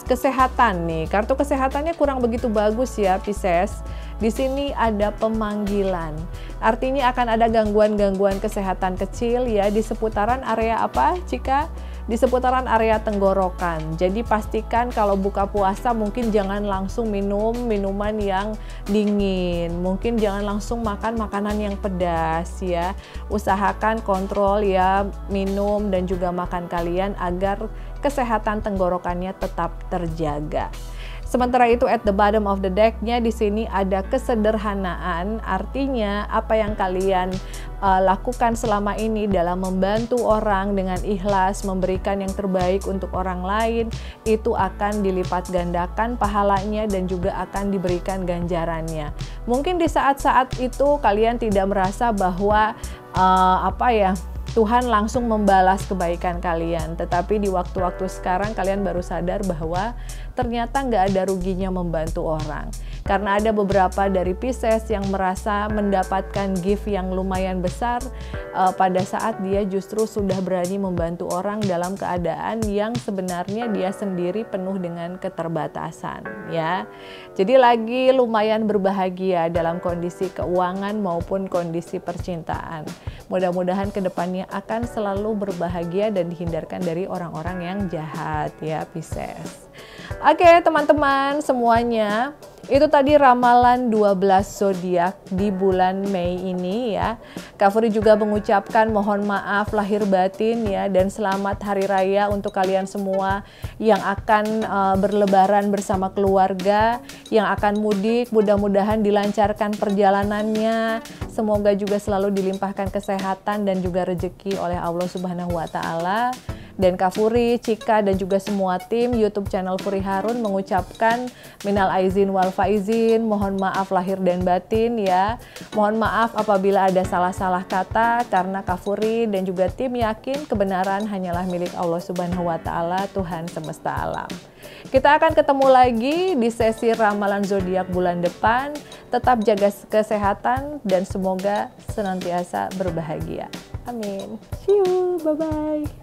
kesehatan nih, kartu kesehatannya kurang begitu bagus ya Pisces. Di sini ada pemanggilan. Artinya akan ada gangguan-gangguan kesehatan kecil ya di seputaran area apa, Cika? Di seputaran area tenggorokan. Jadi pastikan kalau buka puasa mungkin jangan langsung minum minuman yang dingin. Mungkin jangan langsung makan makanan yang pedas ya. Usahakan kontrol ya minum dan juga makan kalian agar kesehatan tenggorokannya tetap terjaga. Sementara itu at the bottom of the deck-nya di sini ada kesederhanaan, artinya apa yang kalian lakukan selama ini dalam membantu orang dengan ikhlas, memberikan yang terbaik untuk orang lain, itu akan dilipat gandakan pahalanya dan juga akan diberikan ganjarannya. Mungkin di saat-saat itu kalian tidak merasa bahwa Tuhan langsung membalas kebaikan kalian, tetapi di waktu-waktu sekarang kalian baru sadar bahwa ternyata nggak ada ruginya membantu orang. Karena ada beberapa dari Pisces yang merasa mendapatkan gift yang lumayan besar pada saat dia justru sudah berani membantu orang dalam keadaan yang sebenarnya dia sendiri penuh dengan keterbatasan ya. Jadi lagi lumayan berbahagia dalam kondisi keuangan maupun kondisi percintaan. Mudah-mudahan kedepannya akan selalu berbahagia dan dihindarkan dari orang-orang yang jahat ya Pisces. Oke teman-teman semuanya, itu tadi ramalan 12 zodiak di bulan Mei ini ya. Kak Furi juga mengucapkan mohon maaf lahir batin ya, dan selamat hari raya untuk kalian semua yang akan berlebaran bersama keluarga, yang akan mudik, mudah-mudahan dilancarkan perjalanannya. Semoga juga selalu dilimpahkan kesehatan dan juga rezeki oleh Allah Subhanahu wa taala. Dan Kak Furi, Cika, dan juga semua tim YouTube channel Furi Harun mengucapkan minal aizin wal faizin, mohon maaf lahir dan batin ya. Mohon maaf apabila ada salah-salah kata, karena Kak Furi dan juga tim yakin kebenaran hanyalah milik Allah Subhanahu wa taala, Tuhan semesta alam. Kita akan ketemu lagi di sesi ramalan zodiak bulan depan. Tetap jaga kesehatan dan semoga senantiasa berbahagia. Amin. See you, bye-bye.